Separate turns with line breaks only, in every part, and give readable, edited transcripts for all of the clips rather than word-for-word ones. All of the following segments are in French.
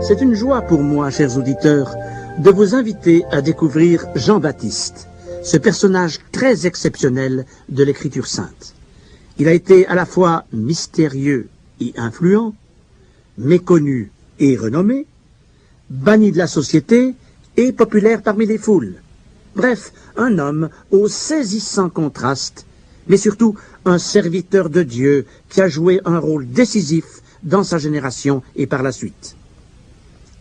C'est une joie pour moi, chers auditeurs, de vous inviter à découvrir Jean-Baptiste, ce personnage très exceptionnel de l'Écriture sainte. Il a été à la fois mystérieux et influent, méconnu et renommé, banni de la société et populaire parmi les foules. Bref, un homme au saisissant contraste, mais surtout un serviteur de Dieu qui a joué un rôle décisif dans sa génération et par la suite.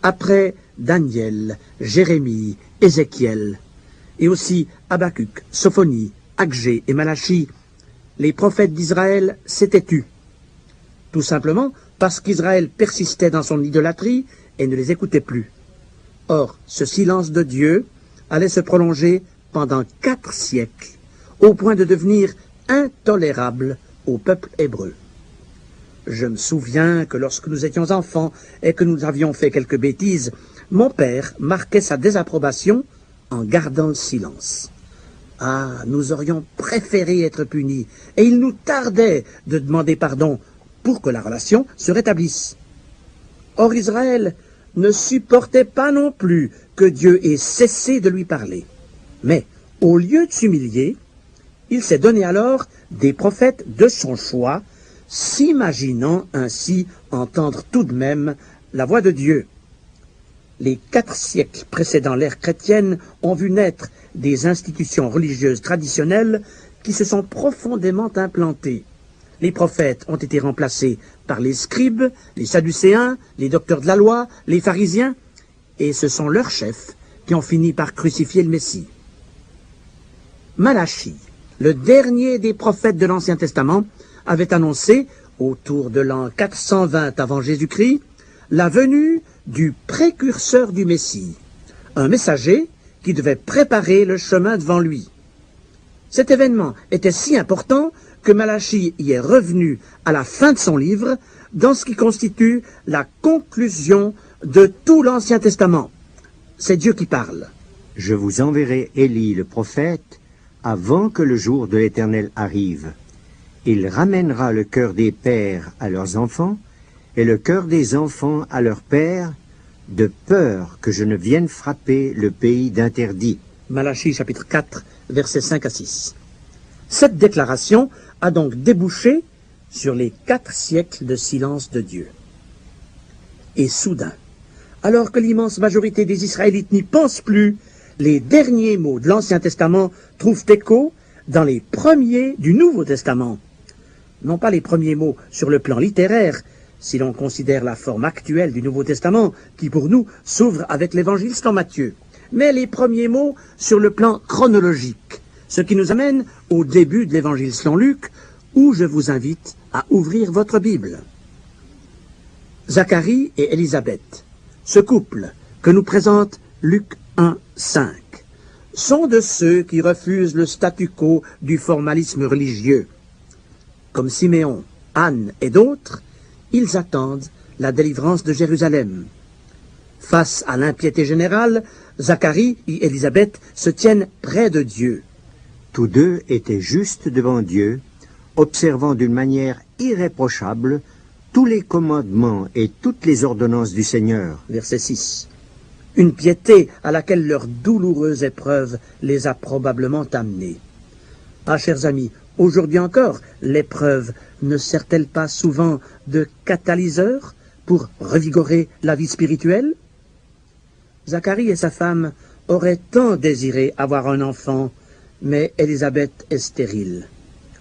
Après Daniel, Jérémie, Ézéchiel, et aussi Habacuc, Sophonie, Agé et Malachie, les prophètes d'Israël s'étaient tus. Tout simplement parce qu'Israël persistait dans son idolâtrie et ne les écoutait plus. Or, ce silence de Dieu allait se prolonger pendant 4 siècles, au point de devenir intolérable au peuple hébreu. Je me souviens que lorsque nous étions enfants et que nous avions fait quelques bêtises, mon père marquait sa désapprobation en gardant le silence. Ah, nous aurions préféré être punis, et il nous tardait de demander pardon pour que la relation se rétablisse. Or Israël ne supportait pas non plus que Dieu ait cessé de lui parler. Mais, au lieu de s'humilier, il s'est donné alors des prophètes de son choix, s'imaginant ainsi entendre tout de même la voix de Dieu. Les 4 siècles précédant l'ère chrétienne ont vu naître des institutions religieuses traditionnelles qui se sont profondément implantées. Les prophètes ont été remplacés par les scribes, les sadducéens, les docteurs de la loi, les pharisiens, et ce sont leurs chefs qui ont fini par crucifier le Messie. Malachie, le dernier des prophètes de l'Ancien Testament, avait annoncé, autour de l'an 420 avant Jésus-Christ, la venue du précurseur du Messie, un messager qui devait préparer le chemin devant lui. Cet événement était si important que Malachie y est revenu à la fin de son livre, dans ce qui constitue la conclusion de tout l'Ancien Testament. C'est Dieu qui parle.
Je vous enverrai Élie le prophète avant que le jour de l'Éternel arrive. Il ramènera le cœur des pères à leurs enfants et le cœur des enfants à leurs pères, de peur que je ne vienne frapper le pays d'interdit.
Malachie chapitre 4, versets 5 à 6. Cette déclaration a donc débouché sur les 4 siècles de silence de Dieu. Et soudain, alors que l'immense majorité des Israélites n'y pensent plus, les derniers mots de l'Ancien Testament trouvent écho dans les premiers du Nouveau Testament. Non pas les premiers mots sur le plan littéraire, si l'on considère la forme actuelle du Nouveau Testament, qui pour nous s'ouvre avec l'Évangile selon Matthieu, mais les premiers mots sur le plan chronologique, ce qui nous amène au début de l'Évangile selon Luc, où je vous invite à ouvrir votre Bible. Zacharie et Élisabeth, ce couple que nous présente Luc 1, 5, sont de ceux qui refusent le statu quo du formalisme religieux. Comme Siméon, Anne et d'autres, ils attendent la délivrance de Jérusalem. Face à l'impiété générale, Zacharie et Élisabeth se tiennent près de Dieu.
Tous deux étaient justes devant Dieu, observant d'une manière irréprochable tous les commandements et toutes les ordonnances du Seigneur.
Verset 6. Une piété à laquelle leur douloureuse épreuve les a probablement amenés. Ah, chers amis, aujourd'hui encore, l'épreuve ne sert-elle pas souvent de catalyseur pour revigorer la vie spirituelle? Zacharie et sa femme auraient tant désiré avoir un enfant, mais Élisabeth est stérile.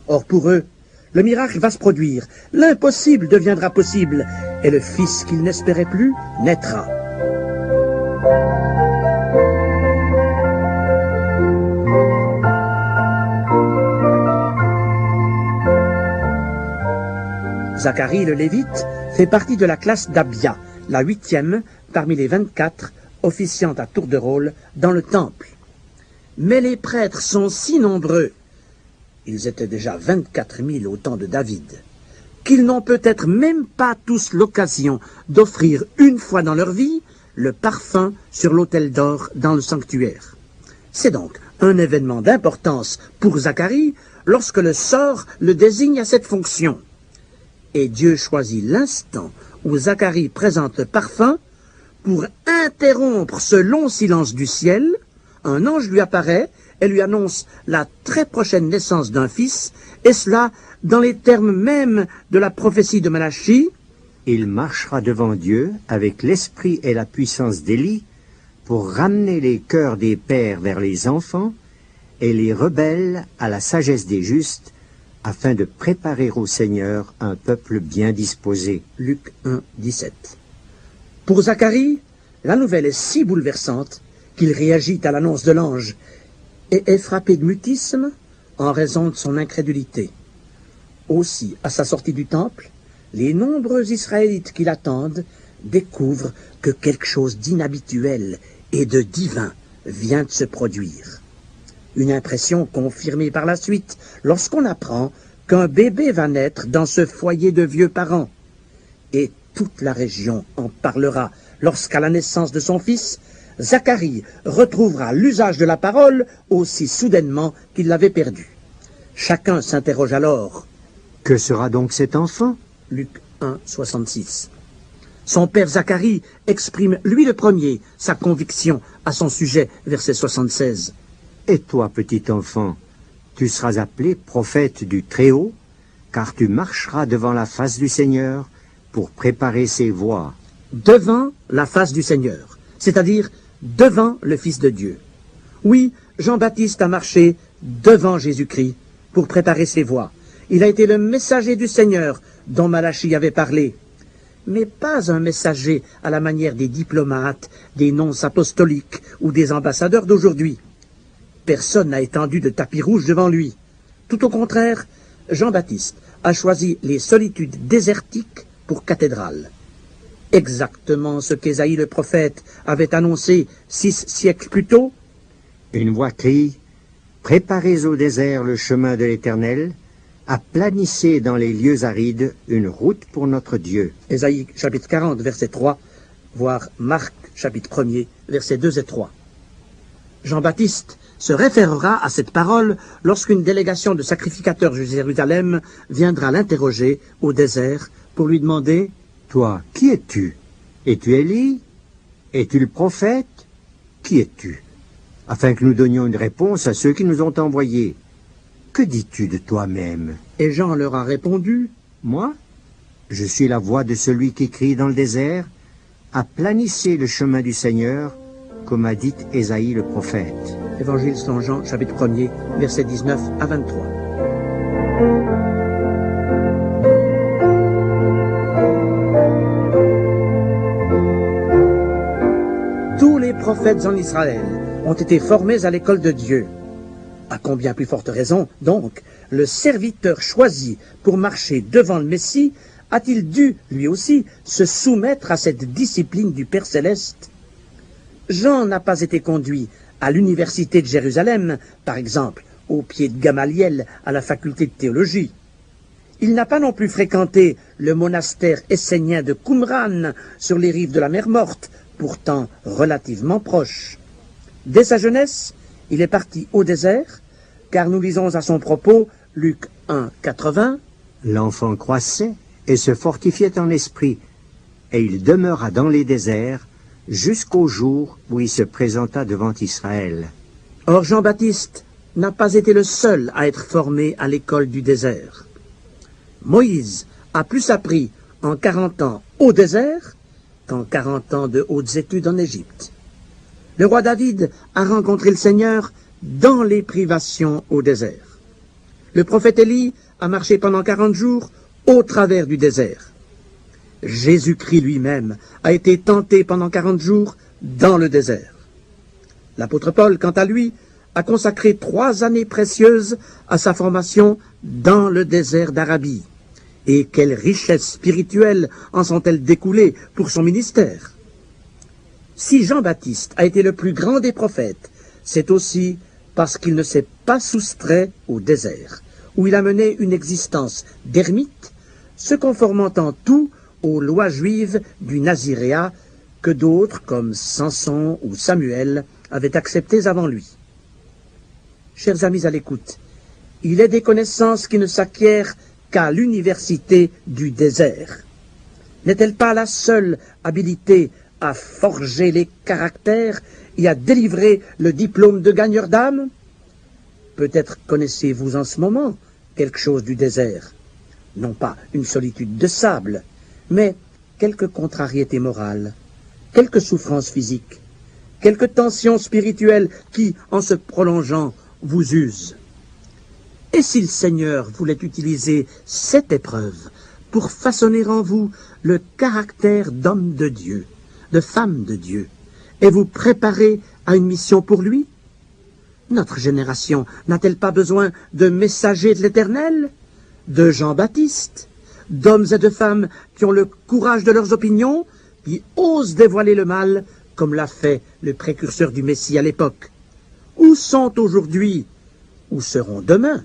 Or pour eux, le miracle va se produire, l'impossible deviendra possible, et le fils qu'ils n'espéraient plus naîtra. Zacharie le Lévite fait partie de la classe d'Abia, la 8e parmi les 24 officiant à tour de rôle dans le temple. Mais les prêtres sont si nombreux, ils étaient déjà 24 000 au temps de David, qu'ils n'ont peut-être même pas tous l'occasion d'offrir une fois dans leur vie le parfum sur l'autel d'or dans le sanctuaire. C'est donc un événement d'importance pour Zacharie lorsque le sort le désigne à cette fonction. Et Dieu choisit l'instant où Zacharie présente le parfum pour interrompre ce long silence du ciel, un ange lui apparaît et lui annonce la très prochaine naissance d'un fils, et cela dans les termes mêmes de la prophétie de Malachie.
Il marchera devant Dieu avec l'esprit et la puissance d'Élie pour ramener les cœurs des pères vers les enfants et les rebelles à la sagesse des justes, afin de préparer au Seigneur un peuple bien disposé.
Luc 1, 17. Pour Zacharie, la nouvelle est si bouleversante qu'il réagit à l'annonce de l'ange et est frappé de mutisme en raison de son incrédulité. Aussi, à sa sortie du temple, les nombreux Israélites qui l'attendent découvrent que quelque chose d'inhabituel et de divin vient de se produire. Une impression confirmée par la suite lorsqu'on apprend qu'un bébé va naître dans ce foyer de vieux parents. Et toute la région en parlera lorsqu'à la naissance de son fils, Zacharie retrouvera l'usage de la parole aussi soudainement qu'il l'avait perdu. Chacun s'interroge alors.
Que sera donc cet enfant?
Luc 1, 66. Son père Zacharie exprime lui le premier sa conviction à son sujet, verset 76.
Et toi, petit enfant, tu seras appelé prophète du Très-Haut, car tu marcheras devant la face du Seigneur pour préparer ses voies.
Devant la face du Seigneur, c'est-à-dire devant le Fils de Dieu. Oui, Jean-Baptiste a marché devant Jésus-Christ pour préparer ses voies. Il a été le messager du Seigneur dont Malachie avait parlé. Mais pas un messager à la manière des diplomates, des nonces apostoliques ou des ambassadeurs d'aujourd'hui. Personne n'a étendu de tapis rouge devant lui. Tout au contraire, Jean-Baptiste a choisi les solitudes désertiques pour cathédrale. Exactement ce qu'Ésaïe le prophète avait annoncé 6 siècles plus tôt.
Une voix crie « Préparez au désert le chemin de l'Éternel, aplanissez dans les lieux arides une route pour notre Dieu. »
Ésaïe chapitre 40, verset 3, voire Marc chapitre 1er, versets 2 et 3. Jean-Baptiste se référera à cette parole lorsqu'une délégation de sacrificateurs de Jérusalem viendra l'interroger au désert pour lui demander
« Toi, qui es-tu? Es-tu Élie? Es-tu le prophète? Qui es-tu? » Afin que nous donnions une réponse à ceux qui nous ont envoyés. Que dis-tu de toi-même?
Et Jean leur a répondu,
« Moi, je suis la voix de celui qui crie dans le désert, aplanissez le chemin du Seigneur, comme a dit Ésaïe le prophète. »
Évangile selon Jean, chapitre 1er, versets 19 à 23. Tous les prophètes en Israël ont été formés à l'école de Dieu. À combien plus forte raison, donc, le serviteur choisi pour marcher devant le Messie a-t-il dû, lui aussi, se soumettre à cette discipline du Père Céleste? Jean n'a pas été conduit à l'université de Jérusalem, par exemple, au pied de Gamaliel à la faculté de théologie. Il n'a pas non plus fréquenté le monastère essénien de Qumran sur les rives de la mer Morte, pourtant relativement proche. Dès sa jeunesse, il est parti au désert, car nous lisons à son propos Luc 1, 80.
L'enfant croissait et se fortifiait en esprit, et il demeura dans les déserts jusqu'au jour où il se présenta devant Israël.
Or Jean-Baptiste n'a pas été le seul à être formé à l'école du désert. Moïse a plus appris en 40 ans au désert qu'en 40 ans de hautes études en Égypte. Le roi David a rencontré le Seigneur dans les privations au désert. Le prophète Élie a marché pendant 40 jours au travers du désert. Jésus-Christ lui-même a été tenté pendant 40 jours dans le désert. L'apôtre Paul, quant à lui, a consacré 3 années précieuses à sa formation dans le désert d'Arabie. Et quelles richesses spirituelles en sont-elles découlées pour son ministère? Si Jean-Baptiste a été le plus grand des prophètes, c'est aussi parce qu'il ne s'est pas soustrait au désert, où il a mené une existence d'ermite, se conformant en tout aux lois juives du Naziréat que d'autres, comme Samson ou Samuel, avaient acceptées avant lui. Chers amis à l'écoute, il est des connaissances qui ne s'acquièrent qu'à l'université du désert. N'est-elle pas la seule habilité à forger les caractères et à délivrer le diplôme de gagneur d'âme? Peut-être connaissez-vous en ce moment quelque chose du désert. Non pas une solitude de sable, mais quelques contrariétés morales, quelques souffrances physiques, quelques tensions spirituelles qui, en se prolongeant, vous usent. Et si le Seigneur voulait utiliser cette épreuve pour façonner en vous le caractère d'homme de Dieu, de femme de Dieu, et vous préparer à une mission pour lui? Notre génération n'a-t-elle pas besoin de messagers de l'Éternel, de Jean-Baptiste, d'hommes et de femmes qui ont le courage de leurs opinions, qui osent dévoiler le mal, comme l'a fait le précurseur du Messie à l'époque? Où sont aujourd'hui, où seront demain,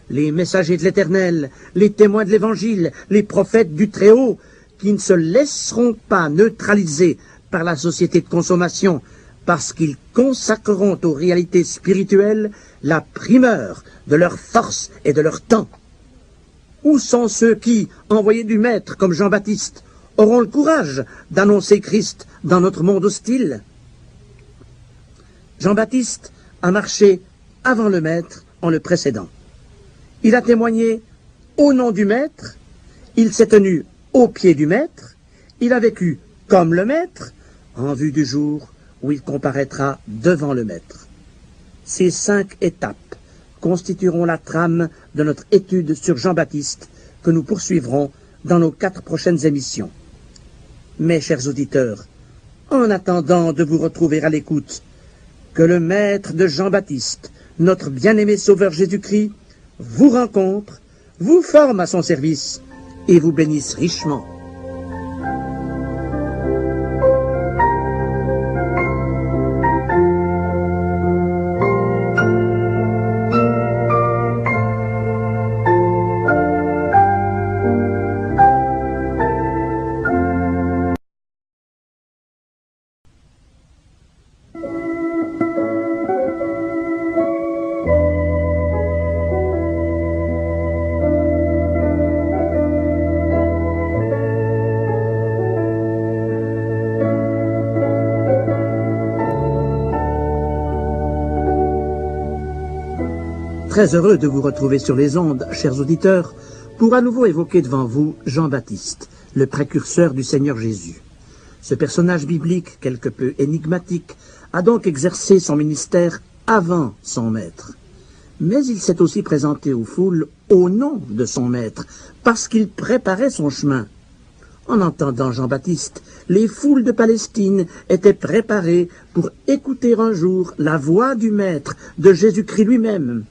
les messagers de l'Éternel, les témoins de l'Évangile, les prophètes du Très-Haut, qui ne se laisseront pas neutraliser par la société de consommation, parce qu'ils consacreront aux réalités spirituelles la primeur de leur force et de leur temps? Où sont ceux qui, envoyés du Maître comme Jean-Baptiste, auront le courage d'annoncer Christ dans notre monde hostile? Jean-Baptiste a marché avant le Maître en le précédant. Il a témoigné au nom du Maître, il s'est tenu au pied du Maître, il a vécu comme le Maître, en vue du jour où il comparaîtra devant le Maître. Ces 5 étapes constitueront la trame de notre étude sur Jean-Baptiste que nous poursuivrons dans nos 4 prochaines émissions. Mes chers auditeurs, en attendant de vous retrouver à l'écoute, que le Maître de Jean-Baptiste, notre bien-aimé Sauveur Jésus-Christ, vous rencontre, vous forme à son service et vous bénisse richement. Très heureux de vous retrouver sur les ondes, chers auditeurs, pour à nouveau évoquer devant vous Jean-Baptiste, le précurseur du Seigneur Jésus. Ce personnage biblique, quelque peu énigmatique, a donc exercé son ministère avant son maître. Mais il s'est aussi présenté aux foules au nom de son maître, parce qu'il préparait son chemin. En entendant Jean-Baptiste, les foules de Palestine étaient préparées pour écouter un jour la voix du maître, de Jésus-Christ lui-même.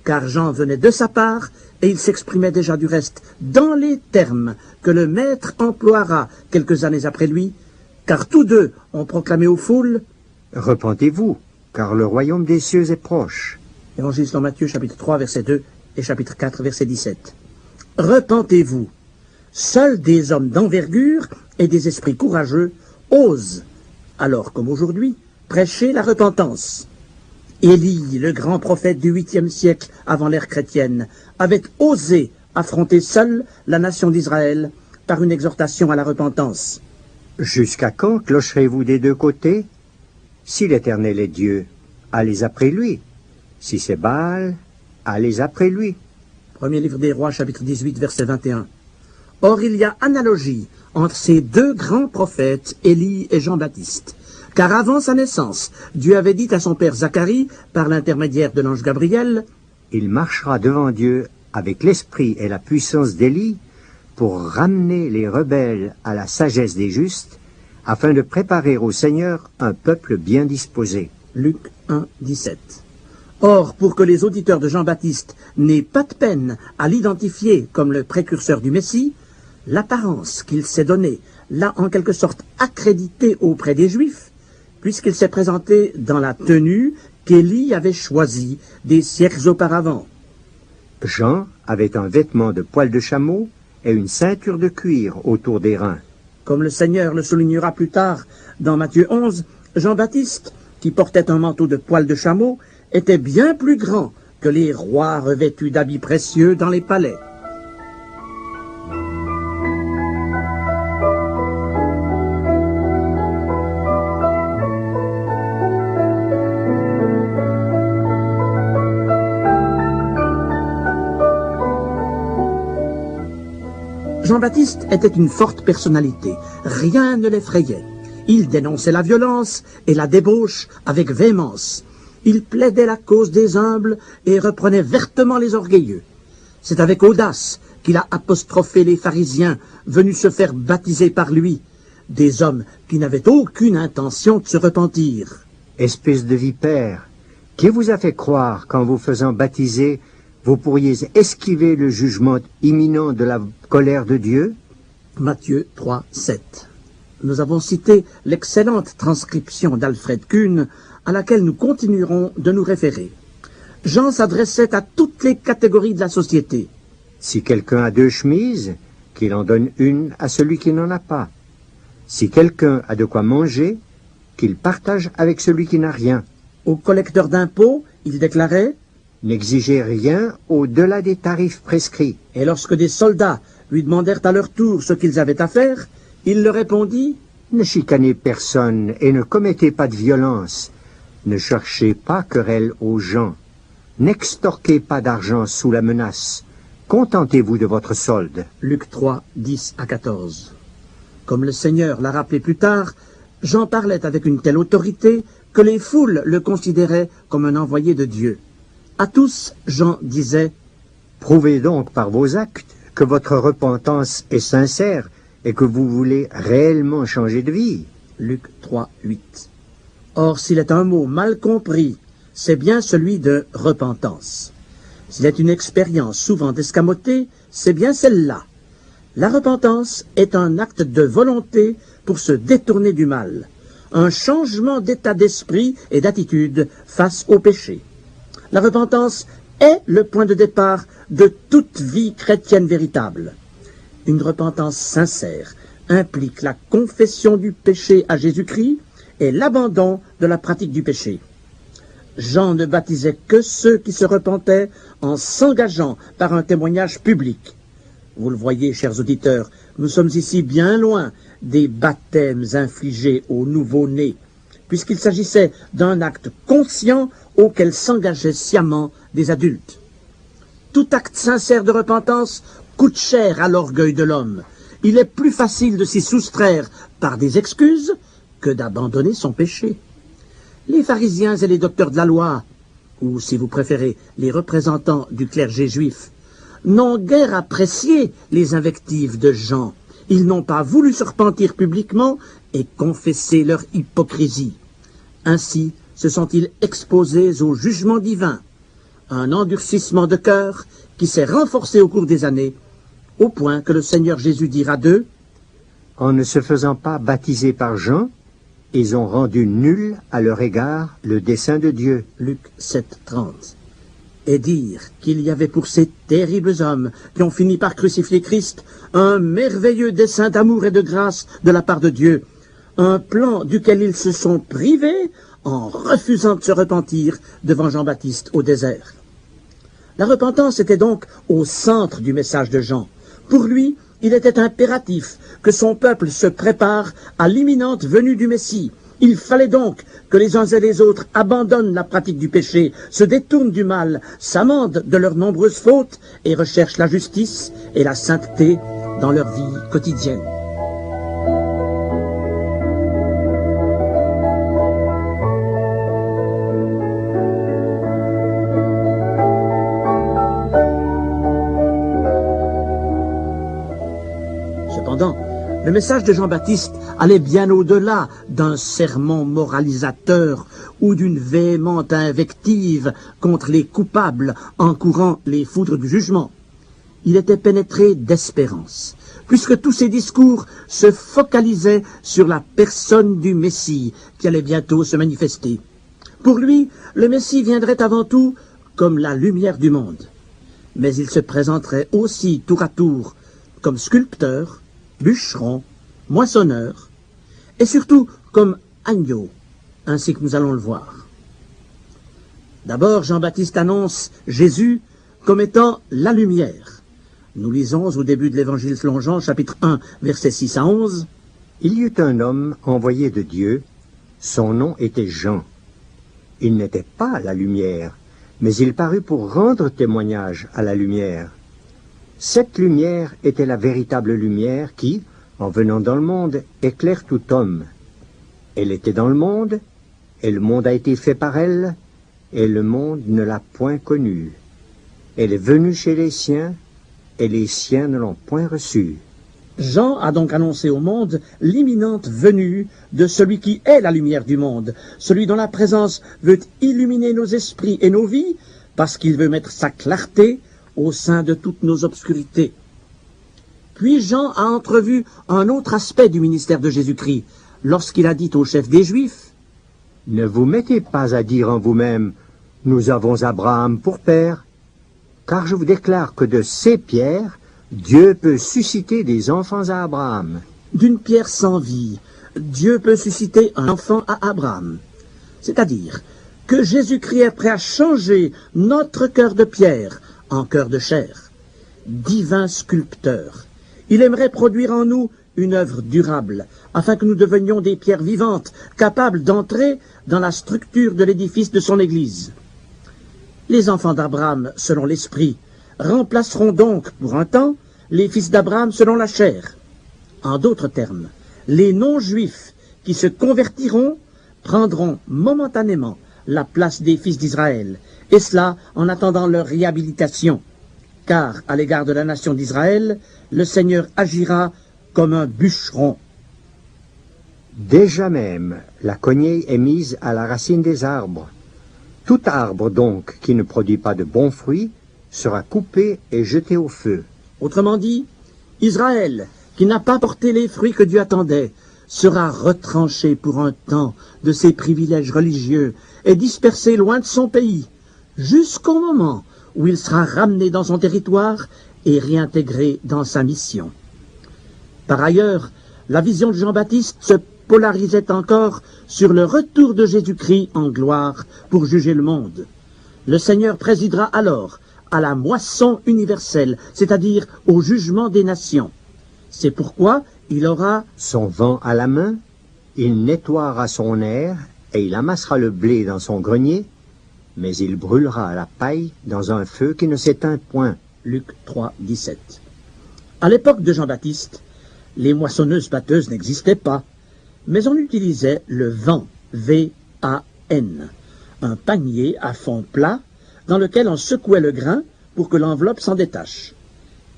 Car Jean venait de sa part, et il s'exprimait déjà du reste dans les termes que le Maître emploiera quelques années après lui, car tous deux ont proclamé aux foules
« Repentez-vous, car le royaume des cieux est proche. »
Évangile selon Matthieu, chapitre 3, verset 2, et chapitre 4, verset 17. « Repentez-vous. Seuls des hommes d'envergure et des esprits courageux osent, alors comme aujourd'hui, prêcher la repentance. » Élie, le grand prophète du 8e siècle avant l'ère chrétienne, avait osé affronter seul la nation d'Israël par une exhortation à la repentance.
« Jusqu'à quand clocherez-vous des deux côtés? Si l'Éternel est Dieu, allez après lui. Si c'est Baal, allez après lui. »
Premier livre des Rois, chapitre 18, verset 21. Or, il y a analogie entre ces deux grands prophètes, Élie et Jean-Baptiste. Car avant sa naissance, Dieu avait dit à son père Zacharie, par l'intermédiaire de l'ange Gabriel,
« Il marchera devant Dieu avec l'esprit et la puissance d'Élie pour ramener les rebelles à la sagesse des justes, afin de préparer au Seigneur un peuple bien disposé. »
Luc 1, 17. Or, pour que les auditeurs de Jean-Baptiste n'aient pas de peine à l'identifier comme le précurseur du Messie, l'apparence qu'il s'est donnée l'a en quelque sorte accrédité auprès des Juifs, puisqu'il s'est présenté dans la tenue qu'Élie avait choisie des siècles auparavant.
Jean avait un vêtement de poil de chameau et une ceinture de cuir autour des reins.
Comme le Seigneur le soulignera plus tard dans Matthieu 11, Jean-Baptiste, qui portait un manteau de poil de chameau, était bien plus grand que les rois revêtus d'habits précieux dans les palais. Jean-Baptiste était une forte personnalité. Rien ne l'effrayait. Il dénonçait la violence et la débauche avec véhémence. Il plaidait la cause des humbles et reprenait vertement les orgueilleux. C'est avec audace qu'il a apostrophé les pharisiens venus se faire baptiser par lui, des hommes qui n'avaient aucune intention de se repentir.
Espèce de vipère, qui vous a fait croire qu'en vous faisant baptiser, vous pourriez esquiver le jugement imminent de la colère de Dieu?
Matthieu 3, 7. Nous avons cité l'excellente transcription d'Alfred Kuhn, à laquelle nous continuerons de nous référer. Jean s'adressait à toutes les catégories de la société.
Si quelqu'un a 2 chemises, qu'il en donne une à celui qui n'en a pas. Si quelqu'un a de quoi manger, qu'il partage avec celui qui n'a rien.
Aux collecteurs d'impôts, il déclarait:
N'exigez rien au-delà des tarifs prescrits.
Et lorsque des soldats lui demandèrent à leur tour ce qu'ils avaient à faire, il leur répondit:
Ne chicanez personne et ne commettez pas de violence. Ne cherchez pas querelle aux gens. N'extorquez pas d'argent sous la menace. Contentez-vous de votre solde.
Luc 3, 10 à 14. Comme le Seigneur l'a rappelé plus tard, Jean parlait avec une telle autorité que les foules le considéraient comme un envoyé de Dieu. À tous, Jean disait:
Prouvez donc par vos actes que votre repentance est sincère et que vous voulez réellement changer de vie.
Luc 3, 8. Or, s'il est un mot mal compris, c'est bien celui de repentance. S'il est une expérience souvent escamotée, c'est bien celle-là. La repentance est un acte de volonté pour se détourner du mal, un changement d'état d'esprit et d'attitude face au péché. La repentance est le point de départ de toute vie chrétienne véritable. Une repentance sincère implique la confession du péché à Jésus-Christ et l'abandon de la pratique du péché. Jean ne baptisait que ceux qui se repentaient en s'engageant par un témoignage public. Vous le voyez, chers auditeurs, nous sommes ici bien loin des baptêmes infligés aux nouveau-nés, puisqu'il s'agissait d'un acte conscient auquel s'engageaient sciemment des adultes. Tout acte sincère de repentance coûte cher à l'orgueil de l'homme. Il est plus facile de s'y soustraire par des excuses que d'abandonner son péché. Les pharisiens et les docteurs de la loi, ou si vous préférez, les représentants du clergé juif, n'ont guère apprécié les invectives de Jean. Ils n'ont pas voulu se repentir publiquement et confesser leur hypocrisie. Ainsi se sont-ils exposés au jugement divin, un endurcissement de cœur qui s'est renforcé au cours des années, au point que le Seigneur Jésus dira d'eux:
En ne se faisant pas baptiser par Jean, ils ont rendu nul à leur égard le dessein de Dieu.
Luc 7, 30. Et dire qu'il y avait pour ces terribles hommes qui ont fini par crucifier Christ un merveilleux dessein d'amour et de grâce de la part de Dieu, un plan duquel ils se sont privés en refusant de se repentir devant Jean-Baptiste au désert. La repentance était donc au centre du message de Jean. Pour lui, il était impératif que son peuple se prépare à l'imminente venue du Messie. Il fallait donc que les uns et les autres abandonnent la pratique du péché, se détournent du mal, s'amendent de leurs nombreuses fautes et recherchent la justice et la sainteté dans leur vie quotidienne. Cependant, le message de Jean-Baptiste allait bien au-delà d'un sermon moralisateur ou d'une véhémente invective contre les coupables encourant les foudres du jugement. Il était pénétré d'espérance, puisque tous ses discours se focalisaient sur la personne du Messie qui allait bientôt se manifester. Pour lui, le Messie viendrait avant tout comme la lumière du monde, mais il se présenterait aussi tour à tour comme sculpteur, bûcheron, moissonneur, et surtout comme agneau, ainsi que nous allons le voir. D'abord, Jean-Baptiste annonce Jésus comme étant la lumière. Nous lisons au début de l'Évangile selon Jean, chapitre 1, versets 6 à 11.
Il y eut un homme envoyé de Dieu, son nom était Jean. Il n'était pas la lumière, mais il parut pour rendre témoignage à la lumière. Cette lumière était la véritable lumière qui, en venant dans le monde, éclaire tout homme. Elle était dans le monde, et le monde a été fait par elle, et le monde ne l'a point connue. Elle est venue chez les siens, et les siens ne l'ont point reçue.
Jean a donc annoncé au monde l'imminente venue de celui qui est la lumière du monde, celui dont la présence veut illuminer nos esprits et nos vies, parce qu'il veut mettre sa clarté au sein de toutes nos obscurités. Puis Jean a entrevu un autre aspect du ministère de Jésus-Christ, lorsqu'il a dit au chef des Juifs,
« Ne vous mettez pas à dire en vous-même, « Nous avons Abraham pour père », car je vous déclare que de ces pierres, Dieu peut susciter des enfants à Abraham.
D'une pierre sans vie, Dieu peut susciter un enfant à Abraham. C'est-à-dire que Jésus-Christ est prêt à changer notre cœur de pierre en cœur de chair. Divin sculpteur, il aimerait produire en nous une œuvre durable, afin que nous devenions des pierres vivantes, capables d'entrer dans la structure de l'édifice de son Église. Les enfants d'Abraham, selon l'Esprit, remplaceront donc, pour un temps, les fils d'Abraham selon la chair. En d'autres termes, les non-juifs qui se convertiront prendront momentanément la place des fils d'Israël, et cela en attendant leur réhabilitation, car à l'égard de la nation d'Israël, le Seigneur agira comme un bûcheron.
Déjà même, la cognée est mise à la racine des arbres. Tout arbre donc qui ne produit pas de bons fruits sera coupé et jeté au feu.
Autrement dit, Israël, qui n'a pas porté les fruits que Dieu attendait, sera retranché pour un temps de ses privilèges religieux et dispersé loin de son pays, jusqu'au moment où il sera ramené dans son territoire et réintégré dans sa mission. Par ailleurs, la vision de Jean-Baptiste se polarisait encore sur le retour de Jésus-Christ en gloire pour juger le monde. Le Seigneur présidera alors à la moisson universelle, c'est-à-dire au jugement des nations. C'est pourquoi il aura
son vent à la main, il nettoiera son aire et il amassera le blé dans son grenier, mais il brûlera la paille dans un feu qui ne s'éteint point.
Luc 3, 17. À l'époque de Jean-Baptiste, les moissonneuses-batteuses n'existaient pas, mais on utilisait le vent, V-A-N, un panier à fond plat dans lequel on secouait le grain pour que l'enveloppe s'en détache.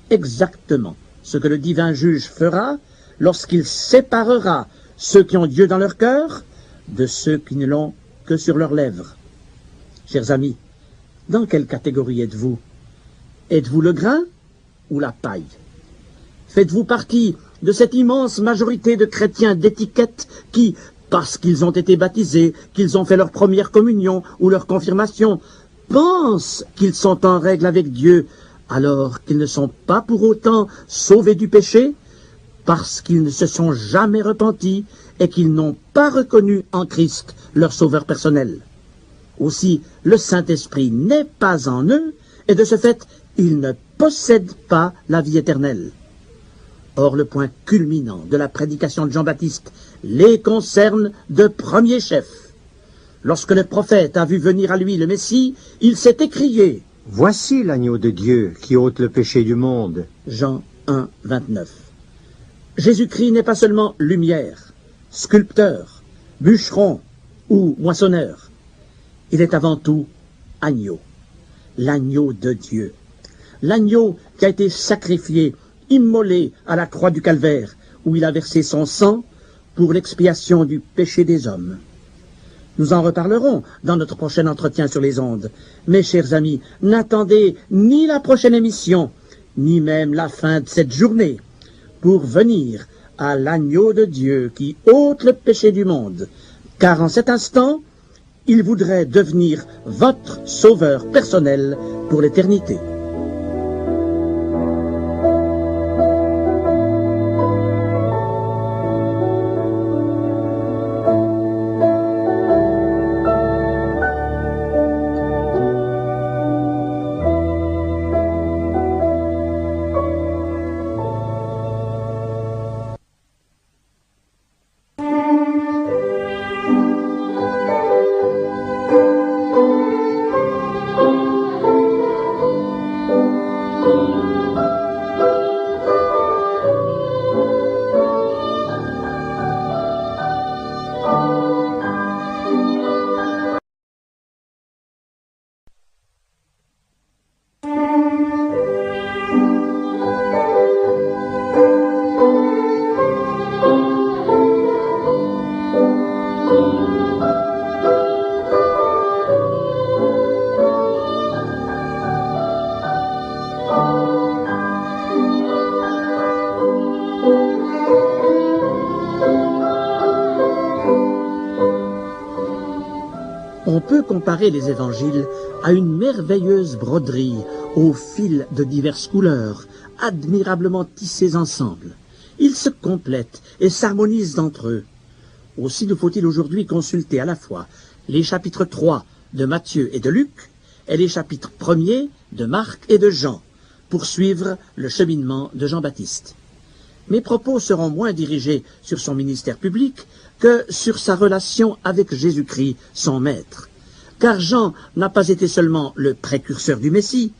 Exactement ce que le divin juge fera lorsqu'il séparera ceux qui ont Dieu dans leur cœur de ceux qui ne l'ont que sur leurs lèvres. Chers amis, dans quelle catégorie êtes-vous? Êtes-vous le grain ou la paille? Faites-vous partie de cette immense majorité de chrétiens d'étiquette qui, parce qu'ils ont été baptisés, qu'ils ont fait leur première communion ou leur confirmation, pensent qu'ils sont en règle avec Dieu, alors qu'ils ne sont pas pour autant sauvés du péché, parce qu'ils ne se sont jamais repentis et qu'ils n'ont pas reconnu en Christ leur sauveur personnel. Aussi, le Saint-Esprit n'est pas en eux, et de ce fait, ils ne possèdent pas la vie éternelle. Or, le point culminant de la prédication de Jean-Baptiste les concerne de premier chef. Lorsque le prophète a vu venir à lui le Messie, il s'est écrié
« Voici l'agneau de Dieu qui ôte le péché du monde. »
Jean 1, 29. Jésus-Christ n'est pas seulement lumière, sculpteur, bûcheron ou moissonneur. Il est avant tout agneau, l'agneau de Dieu. L'agneau qui a été sacrifié, immolé à la croix du calvaire, où il a versé son sang pour l'expiation du péché des hommes. Nous en reparlerons dans notre prochain entretien sur les ondes. Mes chers amis, n'attendez ni la prochaine émission, ni même la fin de cette journée, pour venir à l'agneau de Dieu qui ôte le péché du monde, car en cet instant, il voudrait devenir votre sauveur personnel pour l'éternité. On peut comparer les évangiles à une merveilleuse broderie aux fils de diverses couleurs, admirablement tissés ensemble. Ils se complètent et s'harmonisent entre eux. Aussi nous faut-il aujourd'hui consulter à la fois les chapitres 3 de Matthieu et de Luc et les chapitres 1er de Marc et de Jean pour suivre le cheminement de Jean-Baptiste. Mes propos seront moins dirigés sur son ministère public que sur sa relation avec Jésus-Christ, son maître. Car Jean n'a pas été seulement le précurseur du Messie,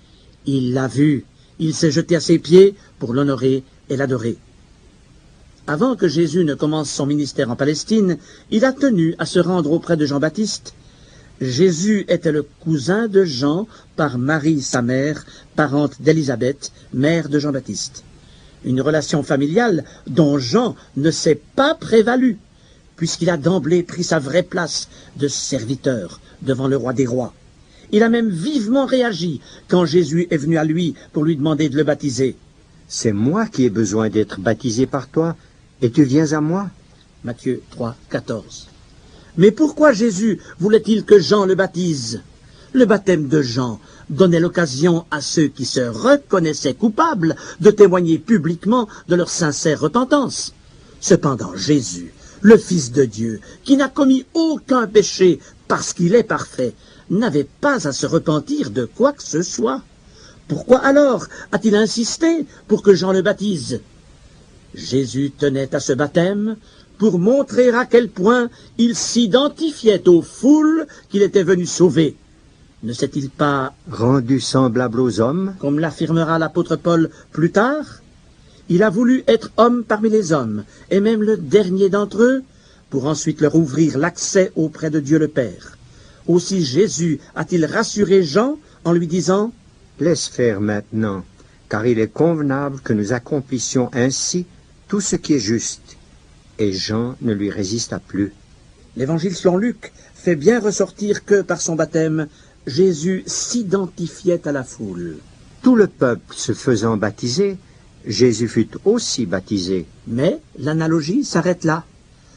il l'a vu, il s'est jeté à ses pieds pour l'honorer et l'adorer. Avant que Jésus ne commence son ministère en Palestine, il a tenu à se rendre auprès de Jean-Baptiste. Jésus était le cousin de Jean par Marie, sa mère, parente d'Élisabeth, mère de Jean-Baptiste. Une relation familiale dont Jean ne s'est pas prévalu, puisqu'il a d'emblée pris sa vraie place de serviteur devant le roi des rois. Il a même vivement réagi quand Jésus est venu à lui pour lui demander de le baptiser.
« C'est moi qui ai besoin d'être baptisé par toi, et tu viens à moi ?»
Matthieu 3, 14. Mais pourquoi Jésus voulait-il que Jean le baptise? Le baptême de Jean donnait l'occasion à ceux qui se reconnaissaient coupables de témoigner publiquement de leur sincère repentance. Cependant Jésus, le Fils de Dieu, qui n'a commis aucun péché parce qu'il est parfait, n'avait pas à se repentir de quoi que ce soit. Pourquoi alors a-t-il insisté pour que Jean le baptise? Jésus tenait à ce baptême pour montrer à quel point il s'identifiait aux foules qu'il était venu sauver. Ne s'est-il pas
rendu semblable aux hommes,
comme l'affirmera l'apôtre Paul plus tard? Il a voulu être homme parmi les hommes, et même le dernier d'entre eux, pour ensuite leur ouvrir l'accès auprès de Dieu le Père. Aussi Jésus a-t-il rassuré Jean en lui disant «
Laisse faire maintenant, car il est convenable que nous accomplissions ainsi tout ce qui est juste. » Et Jean ne lui résista plus.
L'évangile selon Luc fait bien ressortir que, par son baptême, Jésus s'identifiait à la foule.
Tout le peuple se faisant baptiser, Jésus fut aussi baptisé.
Mais l'analogie s'arrête là.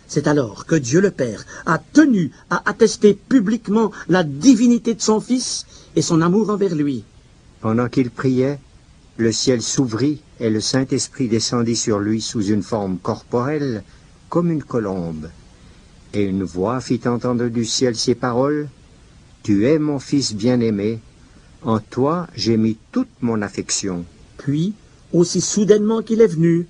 C'est alors que Dieu le Père a tenu à attester publiquement la divinité de son Fils et son amour envers lui.
Pendant qu'il priait, le ciel s'ouvrit et le Saint-Esprit descendit sur lui sous une forme corporelle, comme une colombe. Et une voix fit entendre du ciel ces paroles, « Tu es mon Fils bien-aimé, en toi j'ai mis toute mon affection. »
Puis, aussi soudainement qu'il est venu,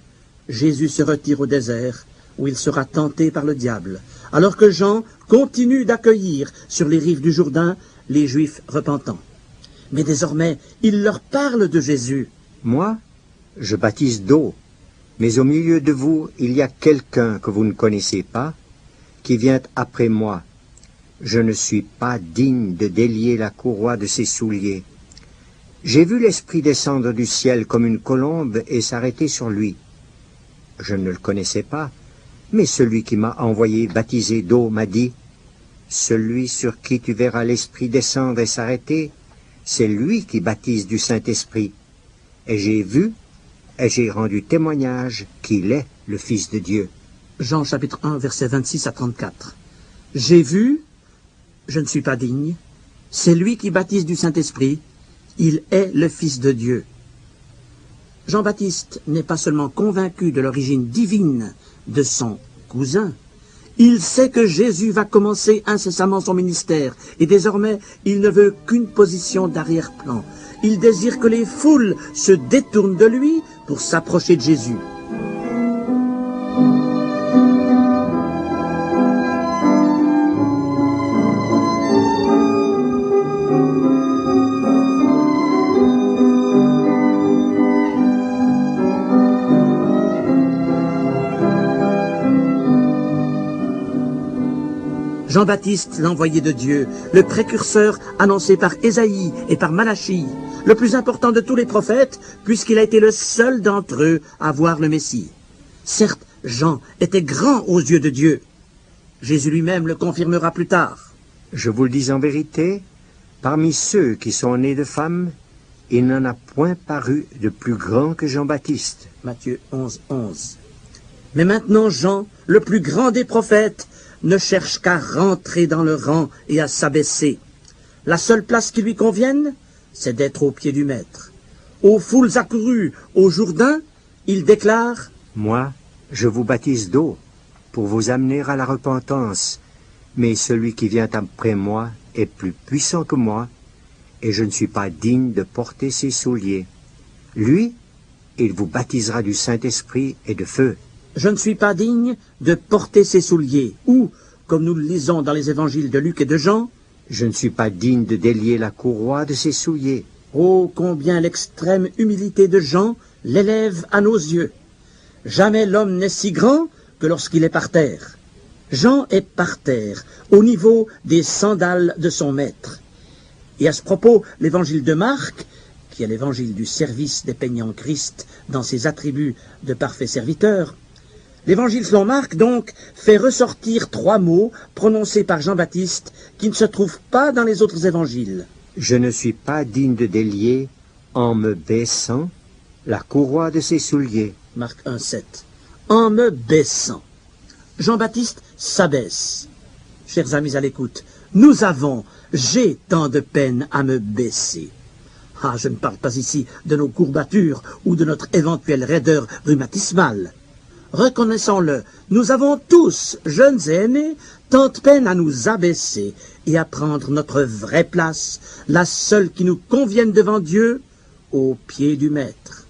Jésus se retire au désert, où il sera tenté par le diable, alors que Jean continue d'accueillir sur les rives du Jourdain les Juifs repentants. Mais désormais, il leur parle de Jésus.
« Moi, je baptise d'eau, mais au milieu de vous, il y a quelqu'un que vous ne connaissez pas, qui vient après moi. Je ne suis pas digne de délier la courroie de ses souliers. J'ai vu l'Esprit descendre du ciel comme une colombe et s'arrêter sur lui. Je ne le connaissais pas, mais celui qui m'a envoyé baptiser d'eau m'a dit, « Celui sur qui tu verras l'Esprit descendre et s'arrêter, c'est lui qui baptise du Saint-Esprit. Et j'ai vu, et j'ai rendu témoignage qu'il est le Fils de Dieu. »
Jean chapitre 1, versets 26 à 34. J'ai vu, je ne suis pas digne, c'est lui qui baptise du Saint-Esprit, il est le Fils de Dieu. Jean-Baptiste n'est pas seulement convaincu de l'origine divine de son cousin, il sait que Jésus va commencer incessamment son ministère, et désormais il ne veut qu'une position d'arrière-plan. Il désire que les foules se détournent de lui pour s'approcher de Jésus. Jean-Baptiste, l'envoyé de Dieu, le précurseur annoncé par Ésaïe et par Malachie, le plus important de tous les prophètes, puisqu'il a été le seul d'entre eux à voir le Messie. Certes, Jean était grand aux yeux de Dieu. Jésus lui-même le confirmera plus tard.
Je vous le dis en vérité, parmi ceux qui sont nés de femmes, il n'en a point paru de plus grand que Jean-Baptiste.
Matthieu 11, 11. Mais maintenant Jean, le plus grand des prophètes, ne cherche qu'à rentrer dans le rang et à s'abaisser. La seule place qui lui convienne, c'est d'être au pied du Maître. Aux foules accourues au Jourdain, il déclare «
Moi, je vous baptise d'eau pour vous amener à la repentance, mais celui qui vient après moi est plus puissant que moi, et je ne suis pas digne de porter ses souliers. Lui, il vous baptisera du Saint-Esprit et de feu. »
Je ne suis pas digne de porter ses souliers, ou, comme nous le lisons dans les évangiles de Luc et de Jean,
je ne suis pas digne de délier la courroie de ses souliers.
Oh, combien l'extrême humilité de Jean l'élève à nos yeux. Jamais l'homme n'est si grand que lorsqu'il est par terre. Jean est par terre, au niveau des sandales de son maître. Et à ce propos, l'évangile de Marc, qui est l'évangile du service dépeignant Christ dans ses attributs de parfait serviteur, l'évangile selon Marc, donc, fait ressortir 3 mots prononcés par Jean-Baptiste qui ne se trouvent pas dans les autres évangiles.
Je ne suis pas digne de délier, en me baissant, la courroie de ses souliers.
Marc 1,7. En me baissant. Jean-Baptiste s'abaisse. Chers amis à l'écoute, j'ai tant de peine à me baisser. Ah, je ne parle pas ici de nos courbatures ou de notre éventuelle raideur rhumatismale. Reconnaissons-le, nous avons tous, jeunes et aînés, tant de peine à nous abaisser et à prendre notre vraie place, la seule qui nous convienne devant Dieu, au pied du Maître.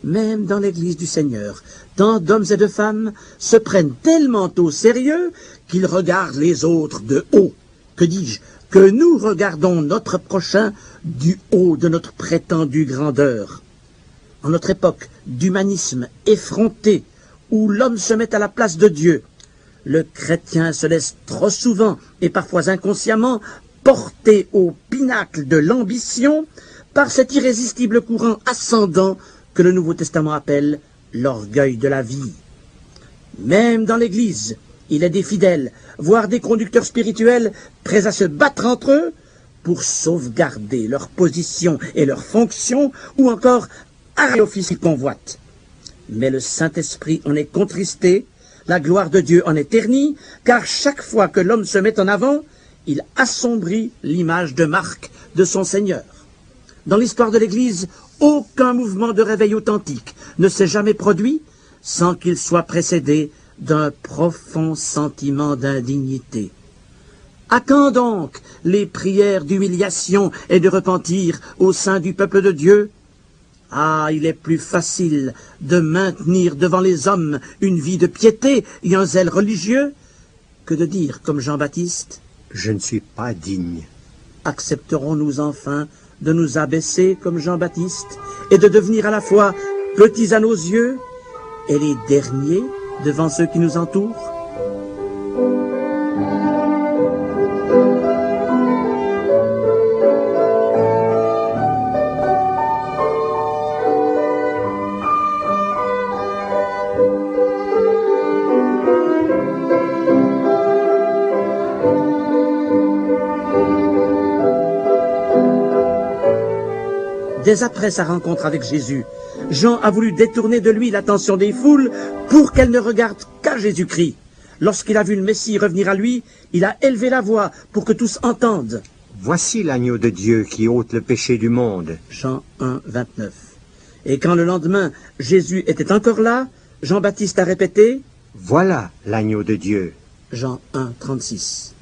Même dans l'Église du Seigneur, tant d'hommes et de femmes se prennent tellement au sérieux qu'ils regardent les autres de haut. Que dis-je? Que nous regardons notre prochain du haut de notre prétendue grandeur. En notre époque d'humanisme effronté, où l'homme se met à la place de Dieu, le chrétien se laisse trop souvent et parfois inconsciemment porter au pinacle de l'ambition par cet irrésistible courant ascendant que le Nouveau Testament appelle l'orgueil de la vie. Même dans l'Église, il est des fidèles, voire des conducteurs spirituels prêts à se battre entre eux pour sauvegarder leur position et leur fonction, ou encore arrêter l'office qu'ils convoitent. Mais le Saint-Esprit en est contristé, la gloire de Dieu en est ternie, car chaque fois que l'homme se met en avant, il assombrit l'image de marque de son Seigneur. Dans l'histoire de l'Église, aucun mouvement de réveil authentique ne s'est jamais produit sans qu'il soit précédé d'un profond sentiment d'indignité. À quand donc les prières d'humiliation et de repentir au sein du peuple de Dieu? Ah, il est plus facile de maintenir devant les hommes une vie de piété et un zèle religieux que de dire, comme Jean-Baptiste,
« Je ne suis pas digne. »
Accepterons-nous enfin de nous abaisser comme Jean-Baptiste et de devenir à la fois petits à nos yeux et les derniers devant ceux qui nous entourent? Dès après sa rencontre avec Jésus, Jean a voulu détourner de lui l'attention des foules pour qu'elles ne regardent qu'à Jésus-Christ. Lorsqu'il a vu le Messie revenir à lui, il a élevé la voix pour que tous entendent.
Voici l'agneau de Dieu qui ôte le péché du monde.
Jean 1, 29. Et quand le lendemain, Jésus était encore là, Jean-Baptiste a répété,
Voilà l'agneau de Dieu.
Jean 1, 36.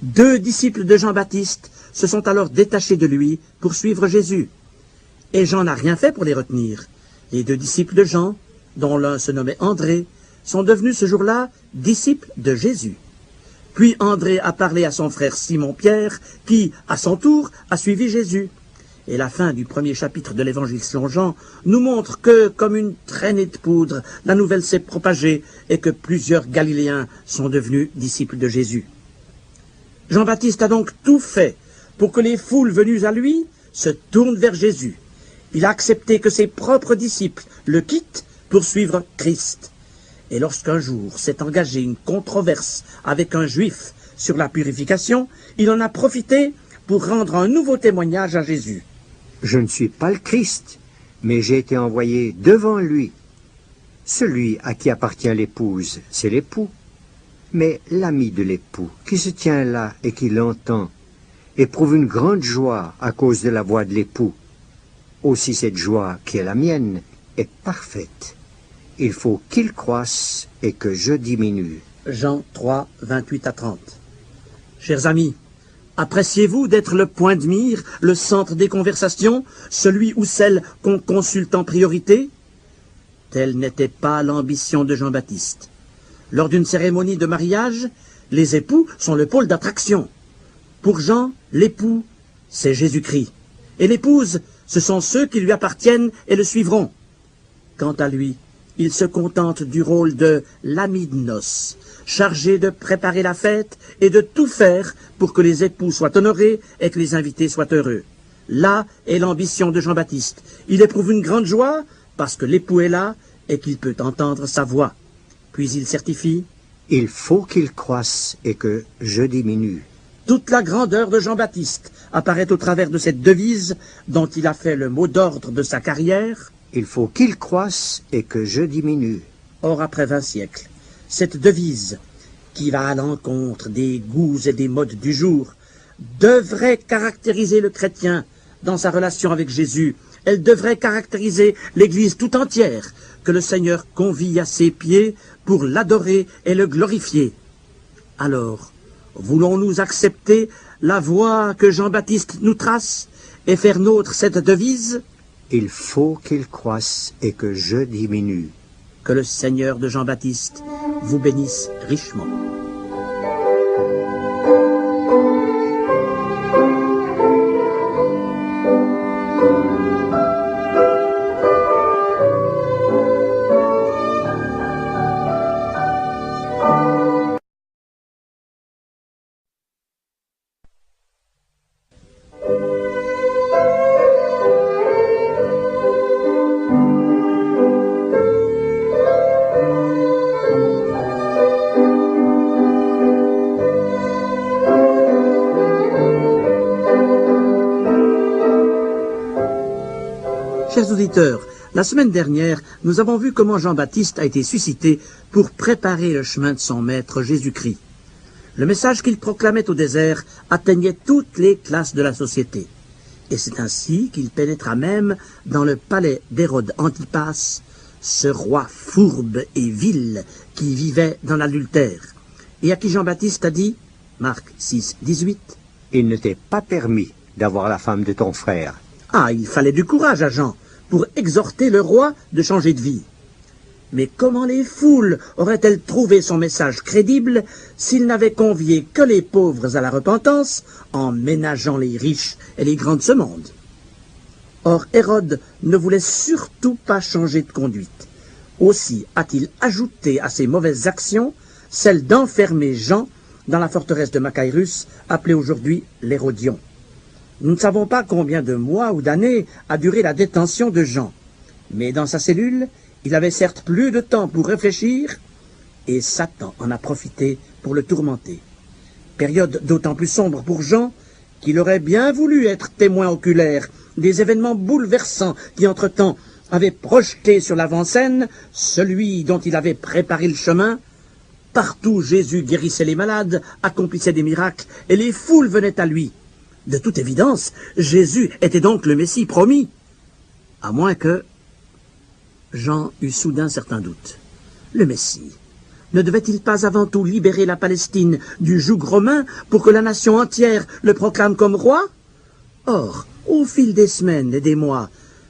2 disciples de Jean-Baptiste se sont alors détachés de lui pour suivre Jésus. Et Jean n'a rien fait pour les retenir. Les 2 disciples de Jean, dont l'un se nommait André, sont devenus ce jour-là disciples de Jésus. Puis André a parlé à son frère Simon-Pierre, qui, à son tour, a suivi Jésus. Et la fin du premier chapitre de l'Évangile selon Jean nous montre que, comme une traînée de poudre, la nouvelle s'est propagée et que plusieurs Galiléens sont devenus disciples de Jésus. Jean-Baptiste a donc tout fait pour que les foules venues à lui se tournent vers Jésus. Il a accepté que ses propres disciples le quittent pour suivre Christ. Et lorsqu'un jour s'est engagé une controverse avec un juif sur la purification, il en a profité pour rendre un nouveau témoignage à Jésus.
Je ne suis pas le Christ, mais j'ai été envoyé devant lui. Celui à qui appartient l'épouse, c'est l'époux. Mais l'ami de l'époux, qui se tient là et qui l'entend, éprouve une grande joie à cause de la voix de l'époux. Aussi cette joie qui est la mienne est parfaite. Il faut qu'il croisse et que je diminue.
Jean 3, 28 à 30. Chers amis, appréciez-vous d'être le point de mire, le centre des conversations, celui ou celle qu'on consulte en priorité? Telle n'était pas l'ambition de Jean-Baptiste. Lors d'une cérémonie de mariage, les époux sont le pôle d'attraction. Pour Jean, l'époux, c'est Jésus-Christ. Et l'épouse, ce sont ceux qui lui appartiennent et le suivront. Quant à lui, il se contente du rôle de l'ami de noces, chargé de préparer la fête et de tout faire pour que les époux soient honorés et que les invités soient heureux. Là est l'ambition de Jean-Baptiste. Il éprouve une grande joie parce que l'époux est là et qu'il peut entendre sa voix. Puis il certifie:
Il faut qu'il croisse et que je diminue.
Toute la grandeur de Jean-Baptiste apparaît au travers de cette devise dont il a fait le mot d'ordre de sa carrière.
Il faut qu'il croisse et que je diminue.
Or, après 20 siècles, cette devise, qui va à l'encontre des goûts et des modes du jour, devrait caractériser le chrétien dans sa relation avec Jésus. Elle devrait caractériser l'Église tout entière, que le Seigneur convie à ses pieds pour l'adorer et le glorifier. Alors, voulons-nous accepter la voie que Jean-Baptiste nous trace et faire nôtre cette devise?
Il faut qu'il croisse et que je diminue.
Que le Seigneur de Jean-Baptiste vous bénisse richement. Chers auditeurs, la semaine dernière, nous avons vu comment Jean-Baptiste a été suscité pour préparer le chemin de son maître Jésus-Christ. Le message qu'il proclamait au désert atteignait toutes les classes de la société. Et c'est ainsi qu'il pénétra même dans le palais d'Hérode Antipas, ce roi fourbe et vil qui vivait dans l'adultère, et à qui Jean-Baptiste a dit, Marc 6, 18,
« Il ne t'est pas permis d'avoir la femme de ton frère. »
Ah, il fallait du courage à Jean pour exhorter le roi de changer de vie. Mais comment les foules auraient-elles trouvé son message crédible s'il n'avait convié que les pauvres à la repentance en ménageant les riches et les grands de ce monde? Or, Hérode ne voulait surtout pas changer de conduite. Aussi a-t-il ajouté à ses mauvaises actions celle d'enfermer Jean dans la forteresse de Macaïrus, appelée aujourd'hui l'Hérodion. Nous ne savons pas combien de mois ou d'années a duré la détention de Jean, mais dans sa cellule, il avait certes plus de temps pour réfléchir, et Satan en a profité pour le tourmenter. Période d'autant plus sombre pour Jean qu'il aurait bien voulu être témoin oculaire des événements bouleversants qui, entre-temps, avaient projeté sur l'avant-scène celui dont il avait préparé le chemin. Partout, Jésus guérissait les malades, accomplissait des miracles, et les foules venaient à lui. De toute évidence, Jésus était donc le Messie promis, à moins que Jean eut soudain certains doutes. Le Messie ne devait-il pas avant tout libérer la Palestine du joug romain pour que la nation entière le proclame comme roi? Or, au fil des semaines et des mois,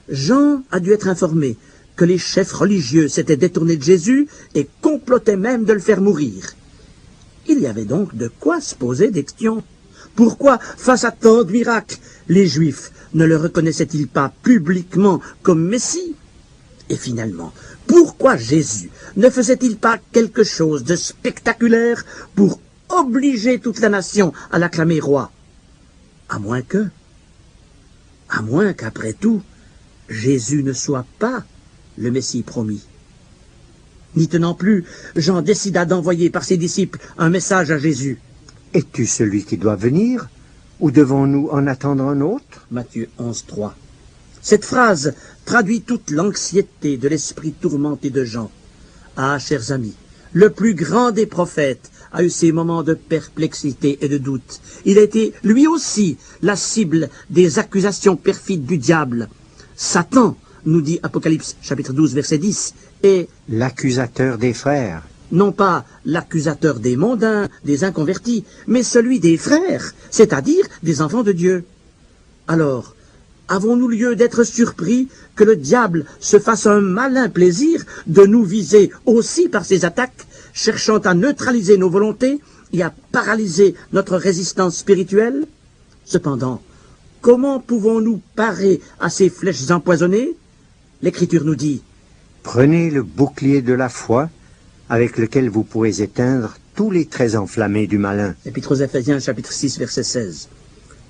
Jean a dû être informé que les chefs religieux s'étaient détournés de Jésus et complotaient même de le faire mourir. Il y avait donc de quoi se poser des questions. Pourquoi, face à tant de miracles, les Juifs ne le reconnaissaient-ils pas publiquement comme Messie? Et finalement, pourquoi Jésus ne faisait-il pas quelque chose de spectaculaire pour obliger toute la nation à l'acclamer roi? À moins qu'après tout, Jésus ne soit pas le Messie promis. N'y tenant plus, Jean décida d'envoyer par ses disciples un message à Jésus.
« Es-tu celui qui doit venir, ou devons-nous en attendre un autre ?»
Matthieu 11, 3. Cette phrase traduit toute l'anxiété de l'esprit tourmenté de Jean. Ah, chers amis, le plus grand des prophètes a eu ses moments de perplexité et de doute. Il a été, lui aussi, la cible des accusations perfides du diable. Satan, nous dit Apocalypse chapitre 12, verset 10, est
l'accusateur des frères.
Non pas l'accusateur des mondains, des inconvertis, mais celui des frères, c'est-à-dire des enfants de Dieu. Alors, avons-nous lieu d'être surpris que le diable se fasse un malin plaisir de nous viser aussi par ses attaques, cherchant à neutraliser nos volontés et à paralyser notre résistance spirituelle? Cependant, comment pouvons-nous parer à ces flèches empoisonnées? L'Écriture nous dit:
Prenez le bouclier de la foi, avec lequel vous pourrez éteindre tous les traits enflammés du malin.
Épître aux Éphésiens, chapitre 6, verset 16.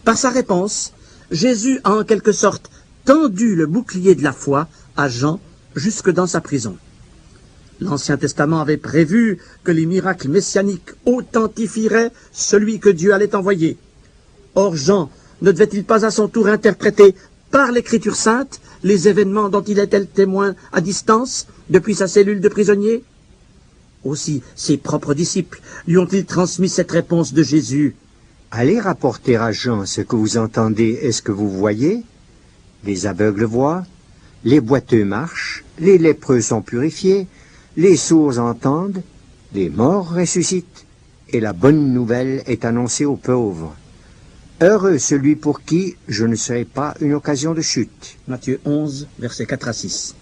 Par sa réponse, Jésus a en quelque sorte tendu le bouclier de la foi à Jean jusque dans sa prison. L'Ancien Testament avait prévu que les miracles messianiques authentifieraient celui que Dieu allait envoyer. Or Jean ne devait-il pas à son tour interpréter par l'Écriture sainte les événements dont il était le témoin à distance depuis sa cellule de prisonnier? Aussi ses propres disciples lui ont-ils transmis cette réponse de Jésus:
Allez rapporter à Jean ce que vous entendez et ce que vous voyez. Les aveugles voient, les boiteux marchent, les lépreux sont purifiés, les sourds entendent, les morts ressuscitent, et la bonne nouvelle est annoncée aux pauvres. Heureux celui pour qui je ne serai pas une occasion de chute.
Matthieu 11, versets 4 à 6.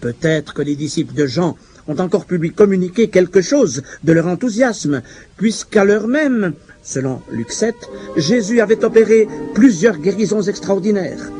Peut-être que les disciples de Jean ont encore pu lui communiquer quelque chose de leur enthousiasme, puisqu'à l'heure même, selon Luc 7, Jésus avait opéré plusieurs guérisons extraordinaires.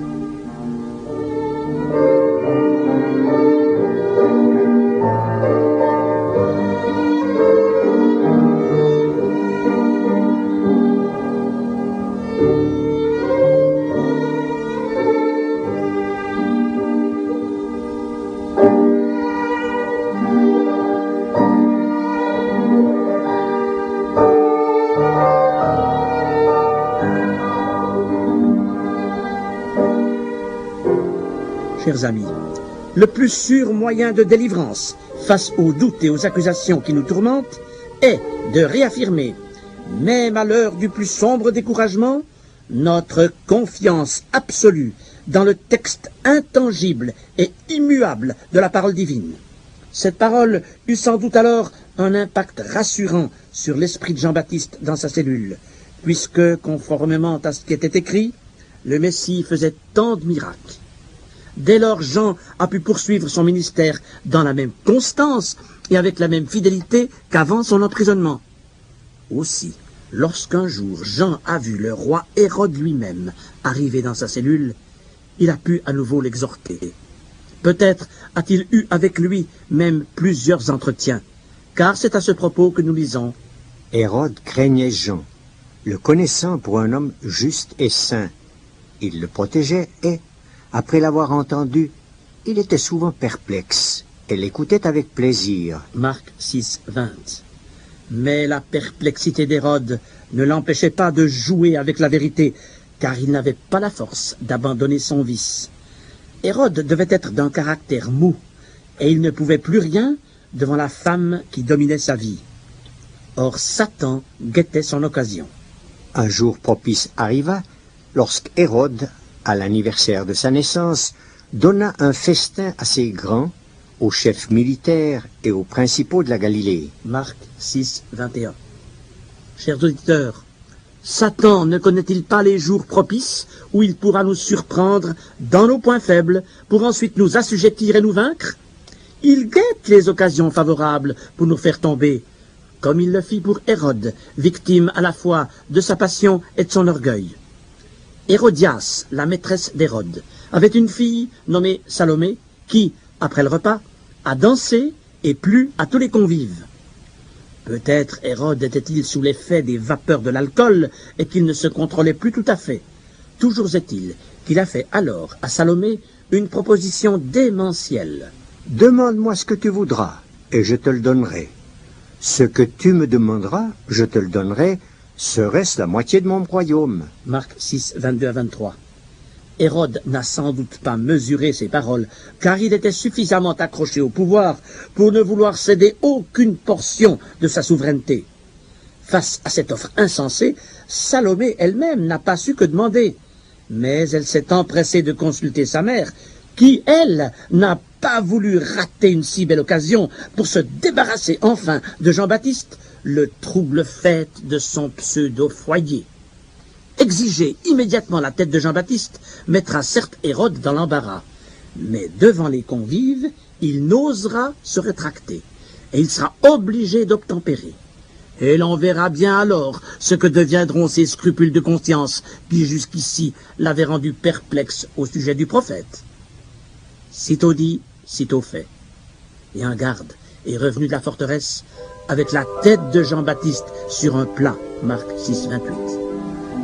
Chers amis, le plus sûr moyen de délivrance face aux doutes et aux accusations qui nous tourmentent est de réaffirmer, même à l'heure du plus sombre découragement, notre confiance absolue dans le texte intangible et immuable de la parole divine. Cette parole eut sans doute alors un impact rassurant sur l'esprit de Jean-Baptiste dans sa cellule, puisque, conformément à ce qui était écrit, le Messie faisait tant de miracles. Dès lors, Jean a pu poursuivre son ministère dans la même constance et avec la même fidélité qu'avant son emprisonnement. Aussi, lorsqu'un jour Jean a vu le roi Hérode lui-même arriver dans sa cellule, il a pu à nouveau l'exhorter. Peut-être a-t-il eu avec lui même plusieurs entretiens, car c'est à ce propos que nous lisons:
Hérode craignait Jean, le connaissant pour un homme juste et saint. Il le protégeait et, après l'avoir entendu, il était souvent perplexe et l'écoutait avec plaisir.
Marc 6, 20. Mais la perplexité d'Hérode ne l'empêchait pas de jouer avec la vérité, car il n'avait pas la force d'abandonner son vice. Hérode devait être d'un caractère mou, et il ne pouvait plus rien devant la femme qui dominait sa vie. Or Satan guettait son occasion.
Un jour propice arriva, lorsqu'Hérode, à l'anniversaire de sa naissance, donna un festin assez grand aux chefs militaires et aux principaux de la Galilée.
Marc 6, 21. Chers auditeurs, Satan ne connaît-il pas les jours propices où il pourra nous surprendre dans nos points faibles pour ensuite nous assujettir et nous vaincre? Il guette les occasions favorables pour nous faire tomber, comme il le fit pour Hérode, victime à la fois de sa passion et de son orgueil. Hérodias, la maîtresse d'Hérode, avait une fille nommée Salomé qui, après le repas, a dansé et plu à tous les convives. Peut-être Hérode était-il sous l'effet des vapeurs de l'alcool et qu'il ne se contrôlait plus tout à fait. Toujours est-il qu'il a fait alors à Salomé une proposition démentielle.
« Demande-moi ce que tu voudras, et je te le donnerai. Ce que tu me demanderas, je te le donnerai, serait-ce la moitié de mon royaume. »
Marc 6, 22 à 23. Hérode n'a sans doute pas mesuré ses paroles, car il était suffisamment accroché au pouvoir pour ne vouloir céder aucune portion de sa souveraineté. Face à cette offre insensée, Salomé elle-même n'a pas su que demander. Mais elle s'est empressée de consulter sa mère, qui, elle, n'a pas voulu rater une si belle occasion pour se débarrasser enfin de Jean-Baptiste, le trouble fait de son pseudo-foyer. Exiger immédiatement la tête de Jean-Baptiste mettra certes Hérode dans l'embarras, mais devant les convives, il n'osera se rétracter, et il sera obligé d'obtempérer. Et l'on verra bien alors ce que deviendront ses scrupules de conscience qui jusqu'ici l'avaient rendu perplexe au sujet du prophète. Sitôt dit, sitôt fait. Et un garde est revenu de la forteresse avec la tête de Jean-Baptiste sur un plat, Marc 6, 28.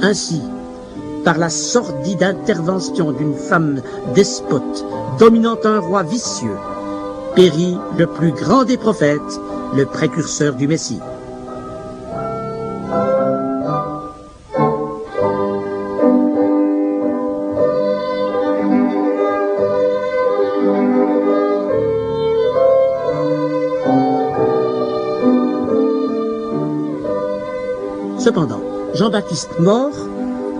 Ainsi, par la sordide intervention d'une femme despote, dominant un roi vicieux, périt le plus grand des prophètes, le précurseur du Messie. Cependant, Jean-Baptiste mort,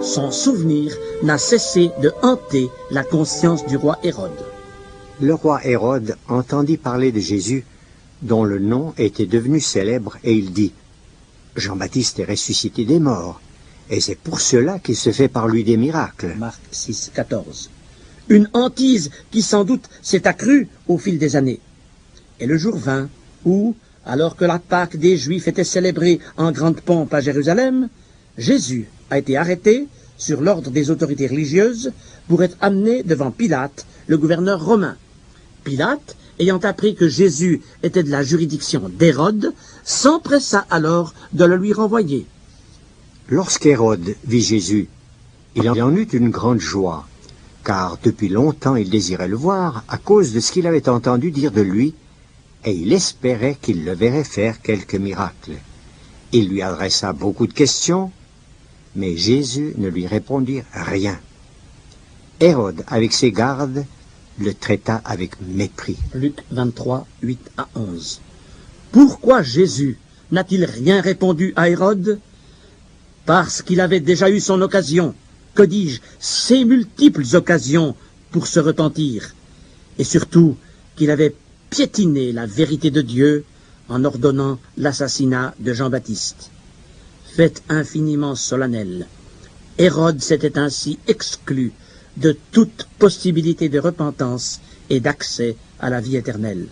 son souvenir n'a cessé de hanter la conscience du roi Hérode.
Le roi Hérode entendit parler de Jésus, dont le nom était devenu célèbre, et il dit « Jean-Baptiste est ressuscité des morts, et c'est pour cela qu'il se fait par lui des miracles. »
Marc 6, 14. Une hantise qui sans doute s'est accrue au fil des années. Et le jour vint où, alors que la Pâque des Juifs était célébrée en grande pompe à Jérusalem, Jésus a été arrêté sur l'ordre des autorités religieuses pour être amené devant Pilate, le gouverneur romain. Pilate, ayant appris que Jésus était de la juridiction d'Hérode, s'empressa alors de le lui renvoyer.
Lorsqu'Hérode vit Jésus, il en eut une grande joie, car depuis longtemps il désirait le voir à cause de ce qu'il avait entendu dire de lui, et il espérait qu'il le verrait faire quelques miracles. Il lui adressa beaucoup de questions, mais Jésus ne lui répondit rien. Hérode, avec ses gardes, le traita avec mépris.
Luc 23, 8 à 11. Pourquoi Jésus n'a-t-il rien répondu à Hérode? Parce qu'il avait déjà eu son occasion, que dis-je, ses multiples occasions pour se repentir, et surtout qu'il avait piétiné la vérité de Dieu en ordonnant l'assassinat de Jean-Baptiste. Fait infiniment solennel, Hérode s'était ainsi exclu de toute possibilité de repentance et d'accès à la vie éternelle.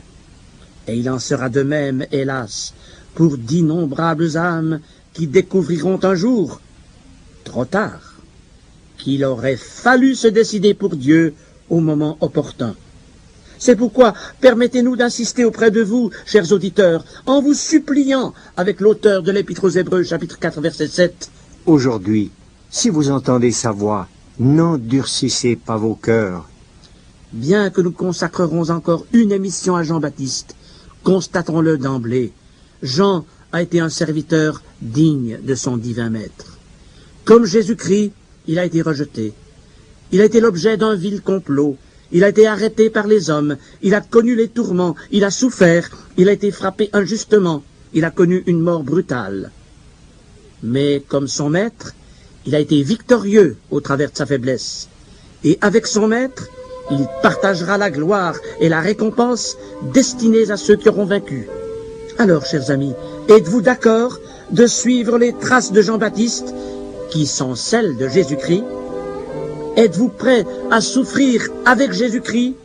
Et il en sera de même, hélas, pour d'innombrables âmes qui découvriront un jour, trop tard, qu'il aurait fallu se décider pour Dieu au moment opportun. C'est pourquoi permettez-nous d'insister auprès de vous, chers auditeurs, en vous suppliant, avec l'auteur de l'Épître aux Hébreux, chapitre 4, verset 7,
« Aujourd'hui, si vous entendez sa voix, n'endurcissez pas vos cœurs. »
Bien que nous consacrerons encore une émission à Jean-Baptiste, constatons-le d'emblée, Jean a été un serviteur digne de son divin maître. Comme Jésus-Christ, il a été rejeté. Il a été l'objet d'un vil complot. Il a été arrêté par les hommes, il a connu les tourments, il a souffert, il a été frappé injustement, il a connu une mort brutale. Mais comme son maître, il a été victorieux au travers de sa faiblesse. Et avec son maître, il partagera la gloire et la récompense destinées à ceux qui auront vaincu. Alors, chers amis, êtes-vous d'accord de suivre les traces de Jean-Baptiste, qui sont celles de Jésus-Christ? Êtes-vous prêts à souffrir avec Jésus-Christ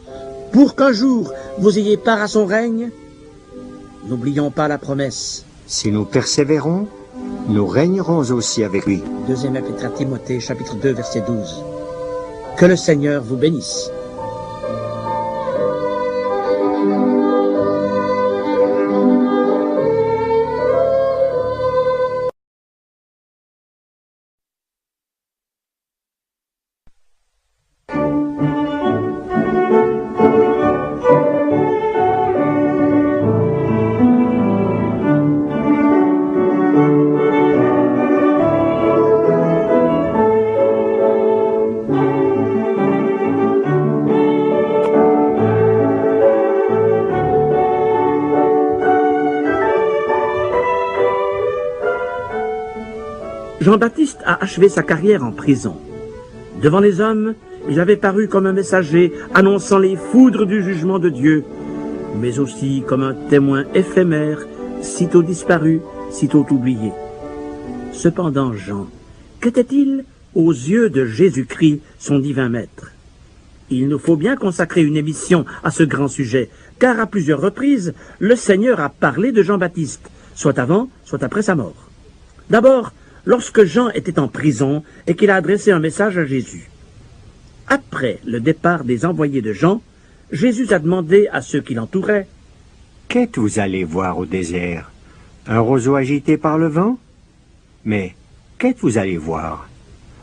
pour qu'un jour vous ayez part à son règne? N'oublions pas la promesse.
Si nous persévérons, nous régnerons aussi avec lui.
Deuxième épître à Timothée, chapitre 2, verset 12. Que le Seigneur vous bénisse. Jean-Baptiste a achevé sa carrière en prison. Devant les hommes, il avait paru comme un messager annonçant les foudres du jugement de Dieu, mais aussi comme un témoin éphémère, sitôt disparu, sitôt oublié. Cependant, Jean, qu'était-il aux yeux de Jésus-Christ, son divin maître? Il nous faut bien consacrer une émission à ce grand sujet, car à plusieurs reprises, le Seigneur a parlé de Jean-Baptiste, soit avant, soit après sa mort. D'abord, lorsque Jean était en prison et qu'il a adressé un message à Jésus. Après le départ des envoyés de Jean, Jésus a demandé à ceux qui l'entouraient:
« Qu'êtes-vous allé voir au désert? Un roseau agité par le vent? Mais qu'êtes-vous allé voir?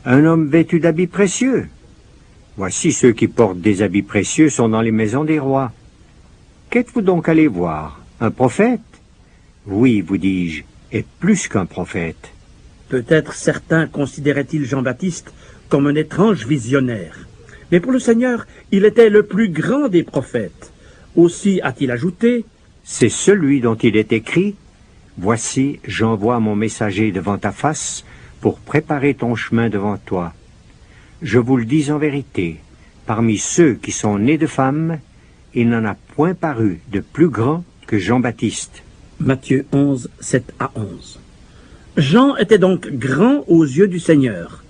Un homme vêtu d'habits précieux? Voici ceux qui portent des habits précieux sont dans les maisons des rois. Qu'êtes-vous donc allé voir? Un prophète? Oui, vous dis-je, et plus qu'un prophète. »
Peut-être certains considéraient-ils Jean-Baptiste comme un étrange visionnaire. Mais pour le Seigneur, il était le plus grand des prophètes. Aussi a-t-il ajouté:
« C'est celui dont il est écrit: Voici, j'envoie mon messager devant ta face pour préparer ton chemin devant toi. Je vous le dis en vérité, parmi ceux qui sont nés de femmes, il n'en a point paru de plus grand que Jean-Baptiste. »
Matthieu 11, 7 à 11. Jean était donc grand aux yeux du Seigneur.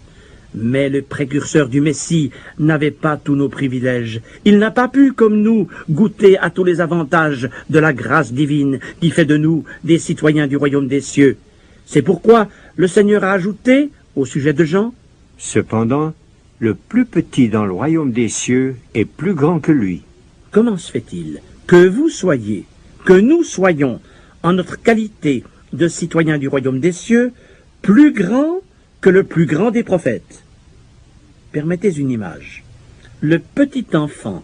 Mais le précurseur du Messie n'avait pas tous nos privilèges. Il n'a pas pu, comme nous, goûter à tous les avantages de la grâce divine qui fait de nous des citoyens du royaume des cieux. C'est pourquoi le Seigneur a ajouté, au sujet de Jean:
« Cependant, le plus petit dans le royaume des cieux est plus grand que lui. »
Comment se fait-il que vous soyez, que nous soyons, en notre qualité de citoyens du royaume des cieux, plus grands que le plus grand des prophètes? Permettez une image. Le petit enfant,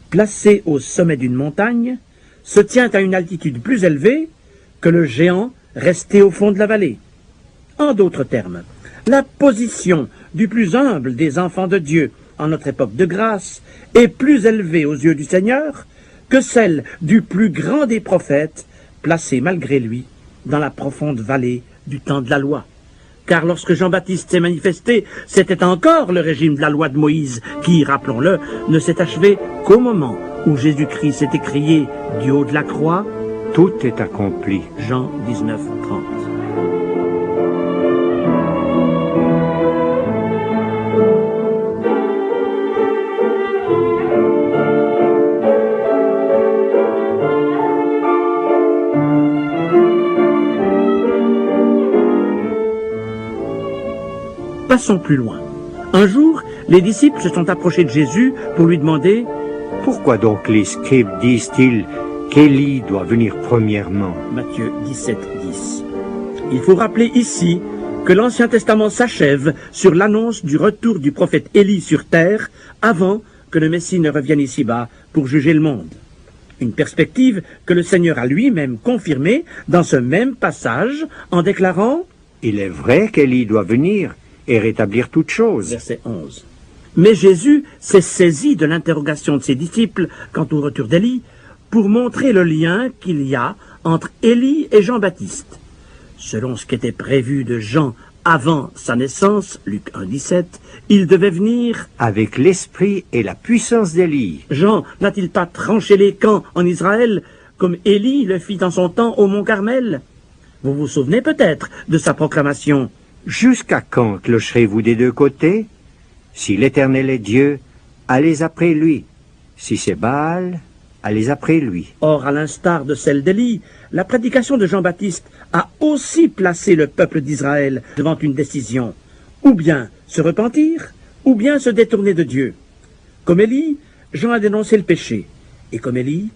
placé au sommet d'une montagne, se tient à une altitude plus élevée que le géant resté au fond de la vallée. En d'autres termes, la position du plus humble des enfants de Dieu en notre époque de grâce est plus élevée aux yeux du Seigneur que celle du plus grand des prophètes, placé malgré lui dans la profonde vallée du temps de la loi. Car lorsque Jean-Baptiste s'est manifesté, c'était encore le régime de la loi de Moïse qui, rappelons-le, ne s'est achevé qu'au moment où Jésus-Christ s'est écrié du haut de la croix:
« Tout est accompli. »
Jean 19, 30. Passons plus loin. Un jour, les disciples se sont approchés de Jésus pour lui demander:
« Pourquoi donc les scribes disent-ils qu'Élie doit venir premièrement ?»
Matthieu 17, 10. Il faut rappeler ici que l'Ancien Testament s'achève sur l'annonce du retour du prophète Élie sur terre avant que le Messie ne revienne ici-bas pour juger le monde. Une perspective que le Seigneur a lui-même confirmée dans ce même passage en déclarant:
« Il est vrai qu'Élie doit venir et rétablir toutes choses. »
Verset 11. Mais Jésus s'est saisi de l'interrogation de ses disciples quant au retour d'Élie pour montrer le lien qu'il y a entre Élie et Jean-Baptiste. Selon ce qui était prévu de Jean avant sa naissance, Luc 1, 17, il devait venir
avec l'esprit et la puissance d'Élie.
Jean n'a-t-il pas tranché les camps en Israël comme Élie le fit en son temps au mont Carmel? Vous vous souvenez peut-être de sa proclamation:
« Jusqu'à quand clocherez-vous des deux côtés? Si l'Éternel est Dieu, allez après lui. Si c'est Baal, allez après lui. »
Or, à l'instar de celle d'Élie, la prédication de Jean-Baptiste a aussi placé le peuple d'Israël devant une décision: ou bien se repentir, ou bien se détourner de Dieu. Comme Élie, Jean a dénoncé le péché. Et comme Élie,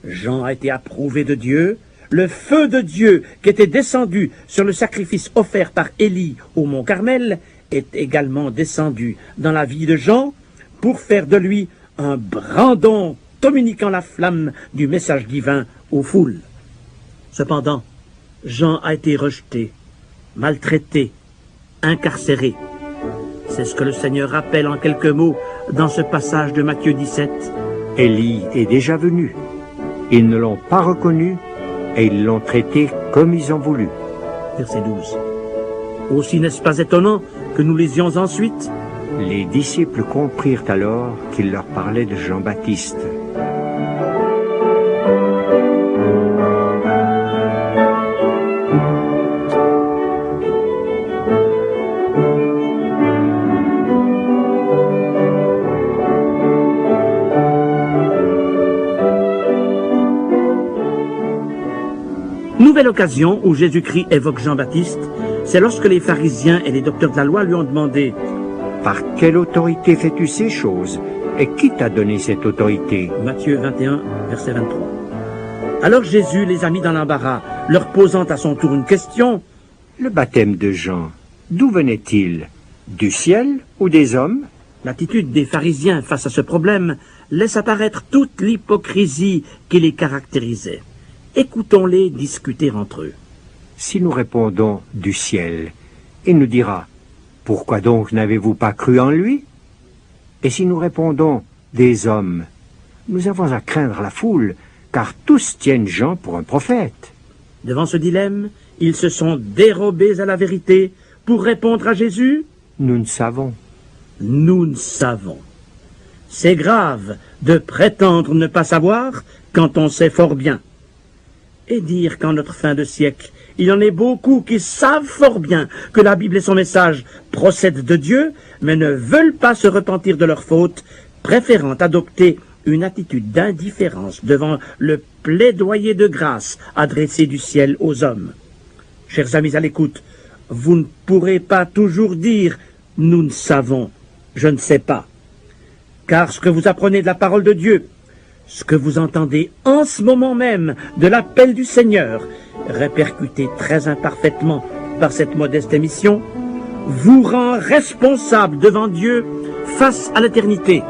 Jean a été approuvé de Dieu. Le feu de Dieu qui était descendu sur le sacrifice offert par Élie au mont Carmel est également descendu dans la vie de Jean pour faire de lui un brandon communiquant la flamme du message divin aux foules. Cependant, Jean a été rejeté, maltraité, incarcéré. C'est ce que le Seigneur rappelle en quelques mots dans ce passage de Matthieu 17.
« Élie est déjà venu. Ils ne l'ont pas reconnu et ils l'ont traité comme ils ont voulu. »
Verset 12. Aussi n'est-ce pas étonnant que nous lisions ensuite:
Les disciples comprirent alors qu'il leur parlait de Jean-Baptiste.
Nouvelle occasion où Jésus-Christ évoque Jean-Baptiste, c'est lorsque les pharisiens et les docteurs de la loi lui ont demandé:
Par quelle autorité fais-tu ces choses? Et qui t'a donné cette autorité?
Matthieu 21, verset 23. Alors Jésus les a mis dans l'embarras, leur posant à son tour une question:
Le baptême de Jean, d'où venait-il? Du ciel ou des hommes?
L'attitude des pharisiens face à ce problème laisse apparaître toute l'hypocrisie qui les caractérisait. Écoutons-les discuter entre eux.
Si nous répondons du ciel, il nous dira: Pourquoi donc n'avez-vous pas cru en lui? Et si nous répondons des hommes, nous avons à craindre la foule, car tous tiennent Jean pour un prophète.
Devant ce dilemme, ils se sont dérobés à la vérité pour répondre à Jésus:
Nous ne savons.
Nous ne savons. C'est grave de prétendre ne pas savoir quand on sait fort bien. Et dire qu'en notre fin de siècle, il y en a beaucoup qui savent fort bien que la Bible et son message procèdent de Dieu, mais ne veulent pas se repentir de leurs fautes, préférant adopter une attitude d'indifférence devant le plaidoyer de grâce adressé du ciel aux hommes. Chers amis à l'écoute, vous ne pourrez pas toujours dire « nous ne savons, je ne sais pas », car ce que vous apprenez de la parole de Dieu, ce que vous entendez en ce moment même de l'appel du Seigneur, répercuté très imparfaitement par cette modeste émission, vous rend responsable devant Dieu face à l'éternité.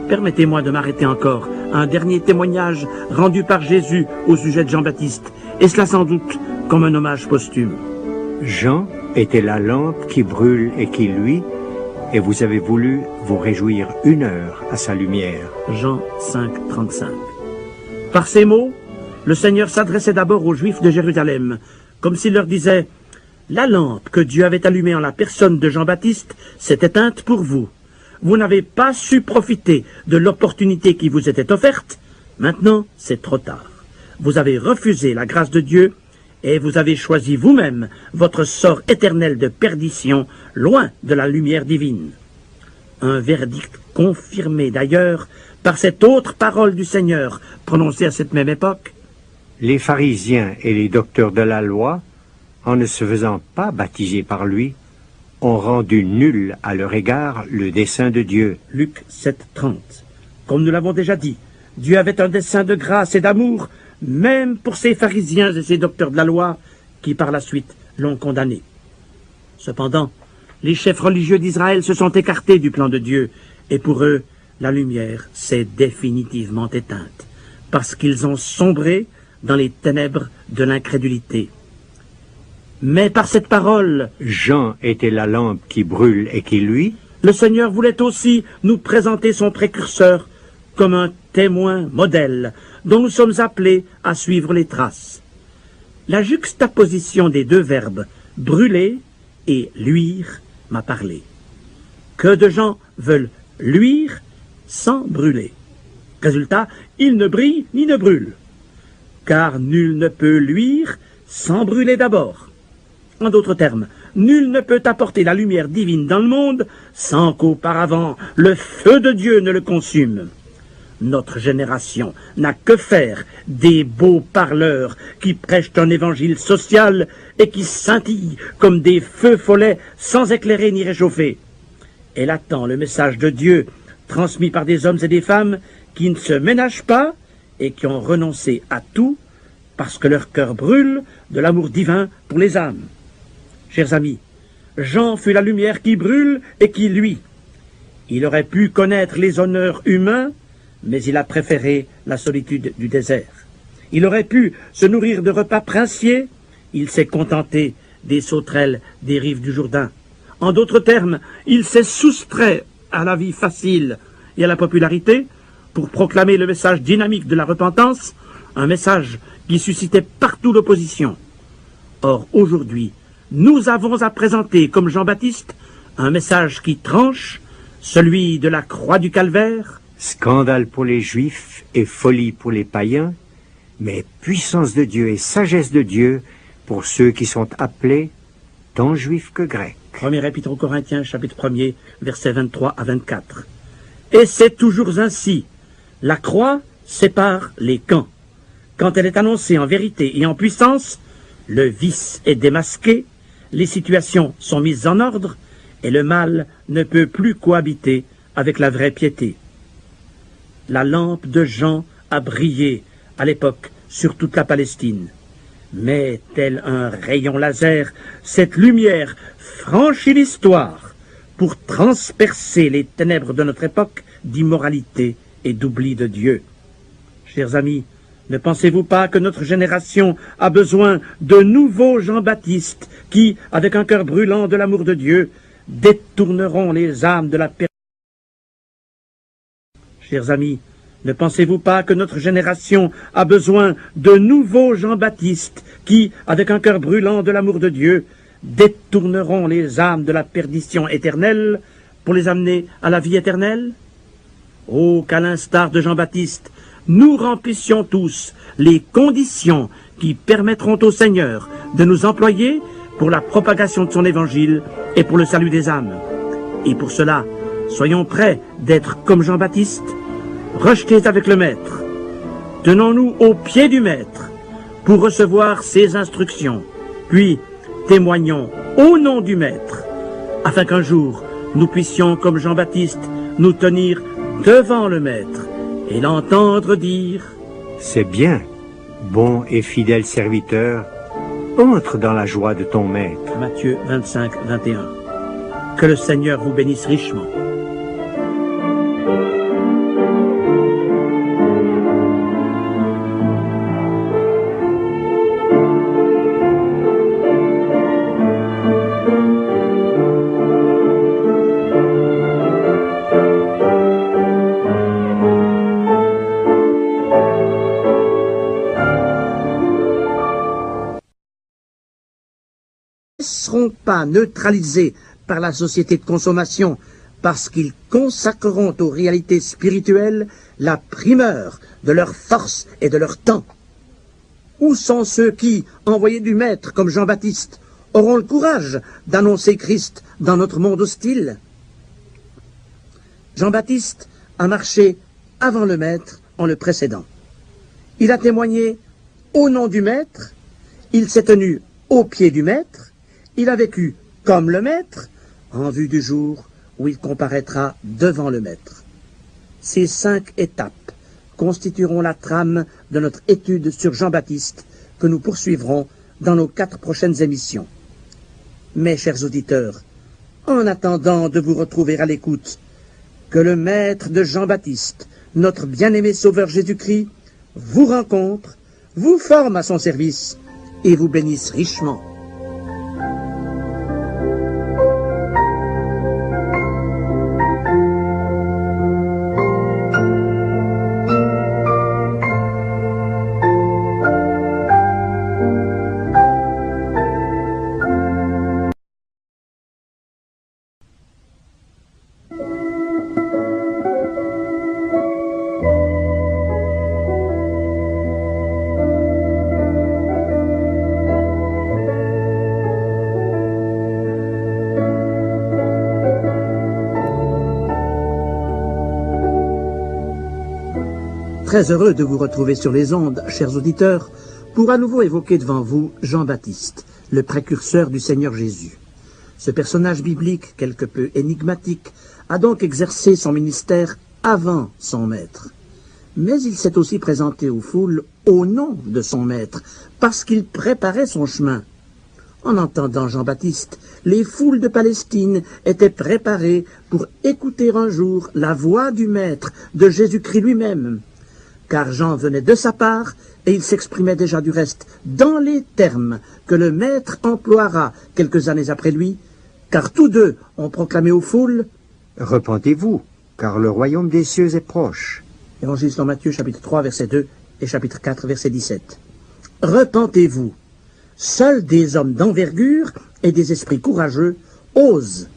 Permettez-moi de m'arrêter encore à un dernier témoignage rendu par Jésus au sujet de Jean-Baptiste, et cela sans doute comme un hommage posthume.
Jean était la lampe qui brûle et qui luit, et vous avez voulu vous réjouir 1 heure à sa lumière.
Jean 5, 35. Par ces mots, le Seigneur s'adressait d'abord aux Juifs de Jérusalem, comme s'il leur disait: la lampe que Dieu avait allumée en la personne de Jean-Baptiste s'est éteinte pour vous. Vous n'avez pas su profiter de l'opportunité qui vous était offerte. Maintenant, c'est trop tard. Vous avez refusé la grâce de Dieu et vous avez choisi vous-même votre sort éternel de perdition, loin de la lumière divine. Un verdict confirmé d'ailleurs par cette autre parole du Seigneur prononcée à cette même époque.
Les pharisiens et les docteurs de la loi, en ne se faisant pas baptiser par lui, ont rendu nul à leur égard le dessein de Dieu.
Luc 7, 30. Comme nous l'avons déjà dit, Dieu avait un dessein de grâce et d'amour, même pour ces pharisiens et ces docteurs de la loi, qui par la suite l'ont condamné. Cependant, les chefs religieux d'Israël se sont écartés du plan de Dieu, et pour eux, la lumière s'est définitivement éteinte, parce qu'ils ont sombré dans les ténèbres de l'incrédulité. Mais par cette parole,
Jean était la lampe qui brûle et qui luit.
Le Seigneur voulait aussi nous présenter son précurseur comme un témoin modèle dont nous sommes appelés à suivre les traces. La juxtaposition des deux verbes « brûler » et « luire » m'a parlé. Que de gens veulent luire sans brûler. Résultat, ils ne brillent ni ne brûlent. Car nul ne peut luire sans brûler d'abord. En d'autres termes, nul ne peut apporter la lumière divine dans le monde sans qu'auparavant le feu de Dieu ne le consume. Notre génération n'a que faire des beaux parleurs qui prêchent un évangile social et qui scintillent comme des feux follets sans éclairer ni réchauffer. Elle attend le message de Dieu transmis par des hommes et des femmes qui ne se ménagent pas et qui ont renoncé à tout parce que leur cœur brûle de l'amour divin pour les âmes. Chers amis, Jean fut la lumière qui brûle et qui luit. Il aurait pu connaître les honneurs humains, mais il a préféré la solitude du désert. Il aurait pu se nourrir de repas princiers, il s'est contenté des sauterelles des rives du Jourdain. En d'autres termes, il s'est soustrait à la vie facile et à la popularité pour proclamer le message dynamique de la repentance, un message qui suscitait partout l'opposition. Or, aujourd'hui, nous avons à présenter, comme Jean-Baptiste, un message qui tranche, celui de la croix du calvaire.
Scandale pour les Juifs et folie pour les païens, mais puissance de Dieu et sagesse de Dieu pour ceux qui sont appelés, tant juifs que grecs.
Premier épître aux Corinthiens, chapitre 1er, versets 23 à 24. Et c'est toujours ainsi. La croix sépare les camps. Quand elle est annoncée en vérité et en puissance, le vice est démasqué, les situations sont mises en ordre, et le mal ne peut plus cohabiter avec la vraie piété. La lampe de Jean a brillé à l'époque sur toute la Palestine. Mais, tel un rayon laser, cette lumière franchit l'histoire pour transpercer les ténèbres de notre époque d'immoralité et d'oubli de Dieu. Chers amis, ne pensez-vous pas que notre génération a besoin de nouveaux Jean-Baptiste qui, avec un cœur brûlant de l'amour de Dieu, détourneront les âmes de la perdition? Chers amis, ne pensez-vous pas que notre génération a besoin de nouveaux Jean-Baptiste qui, avec un cœur brûlant de l'amour de Dieu, détourneront les âmes de la perdition éternelle pour les amener à la vie éternelle? Oh, qu'à l'instar de Jean-Baptiste, nous remplissions tous les conditions qui permettront au Seigneur de nous employer pour la propagation de son évangile et pour le salut des âmes. Et pour cela, soyons prêts d'être comme Jean-Baptiste, rejetés avec le Maître. Tenons-nous au pied du Maître pour recevoir ses instructions, puis témoignons au nom du Maître, afin qu'un jour nous puissions, comme Jean-Baptiste, nous tenir devant le Maître et l'entendre dire:
C'est bien, bon et fidèle serviteur, entre dans la joie de ton Maître.
Matthieu 25, 21. Que le Seigneur vous bénisse richement. Ne seront pas neutralisés par la société de consommation parce qu'ils consacreront aux réalités spirituelles la primeur de leur force et de leur temps. Où sont ceux qui, envoyés du Maître comme Jean-Baptiste, auront le courage d'annoncer Christ dans notre monde hostile? Jean-Baptiste a marché avant le Maître en le précédant. Il a témoigné au nom du Maître, il s'est tenu au pied du Maître, il a vécu comme le Maître, en vue du jour où il comparaîtra devant le Maître. Ces 5 étapes constitueront la trame de notre étude sur Jean-Baptiste que nous poursuivrons dans nos 4 prochaines émissions. Mes chers auditeurs, en attendant de vous retrouver à l'écoute, que le Maître de Jean-Baptiste, notre bien-aimé Sauveur Jésus-Christ, vous rencontre, vous forme à son service et vous bénisse richement. Très heureux de vous retrouver sur les ondes, chers auditeurs, pour à nouveau évoquer devant vous Jean-Baptiste, le précurseur du Seigneur Jésus. Ce personnage biblique, quelque peu énigmatique, a donc exercé son ministère avant son Maître. Mais il s'est aussi présenté aux foules au nom de son Maître, parce qu'il préparait son chemin. En entendant Jean-Baptiste, les foules de Palestine étaient préparées pour écouter un jour la voix du Maître, de Jésus-Christ lui-même. Car Jean venait de sa part, et il s'exprimait déjà du reste dans les termes que le Maître emploiera quelques années après lui, car tous deux ont proclamé aux foules
« Repentez-vous, car le royaume des cieux est proche. »
Évangile selon Matthieu, chapitre 3, verset 2, et chapitre 4, verset 17. « Repentez-vous. » Seuls des hommes d'envergure et des esprits courageux osent,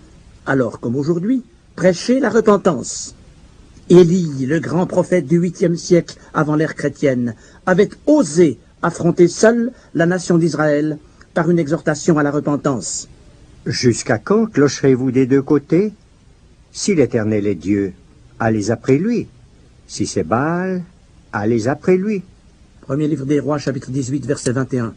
alors comme aujourd'hui, prêcher la repentance. Élie, le grand prophète du 8e siècle avant l'ère chrétienne, avait osé affronter seul la nation d'Israël par une exhortation à la repentance.
« Jusqu'à quand clocherez-vous des deux côtés? Si l'Éternel est Dieu, allez après lui. Si c'est Baal, allez après lui. »
Premier livre des Rois, chapitre 18, verset 21.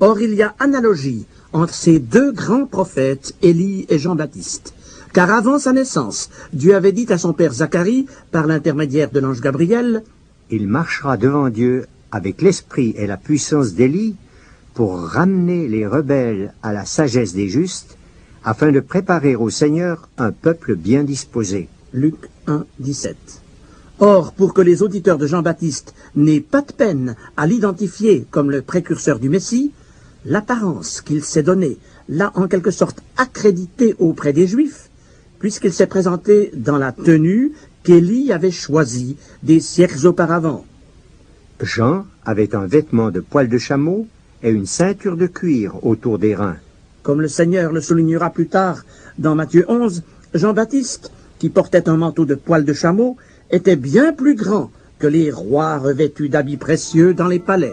Or, il y a analogie entre ces deux grands prophètes, Élie et Jean-Baptiste. Car avant sa naissance, Dieu avait dit à son père Zacharie, par l'intermédiaire de l'ange Gabriel,
« Il marchera devant Dieu avec l'esprit et la puissance d'Élie pour ramener les rebelles à la sagesse des justes, afin de préparer au Seigneur un peuple bien disposé. »
Luc 1, 17. Or, pour que les auditeurs de Jean-Baptiste n'aient pas de peine à l'identifier comme le précurseur du Messie, l'apparence qu'il s'est donnée l'a en quelque sorte accrédité auprès des Juifs, puisqu'il s'est présenté dans la tenue qu'Élie avait choisie des siècles auparavant.
Jean avait un vêtement de poil de chameau et une ceinture de cuir autour des reins.
Comme le Seigneur le soulignera plus tard dans Matthieu 11, Jean-Baptiste, qui portait un manteau de poil de chameau, était bien plus grand que les rois revêtus d'habits précieux dans les palais.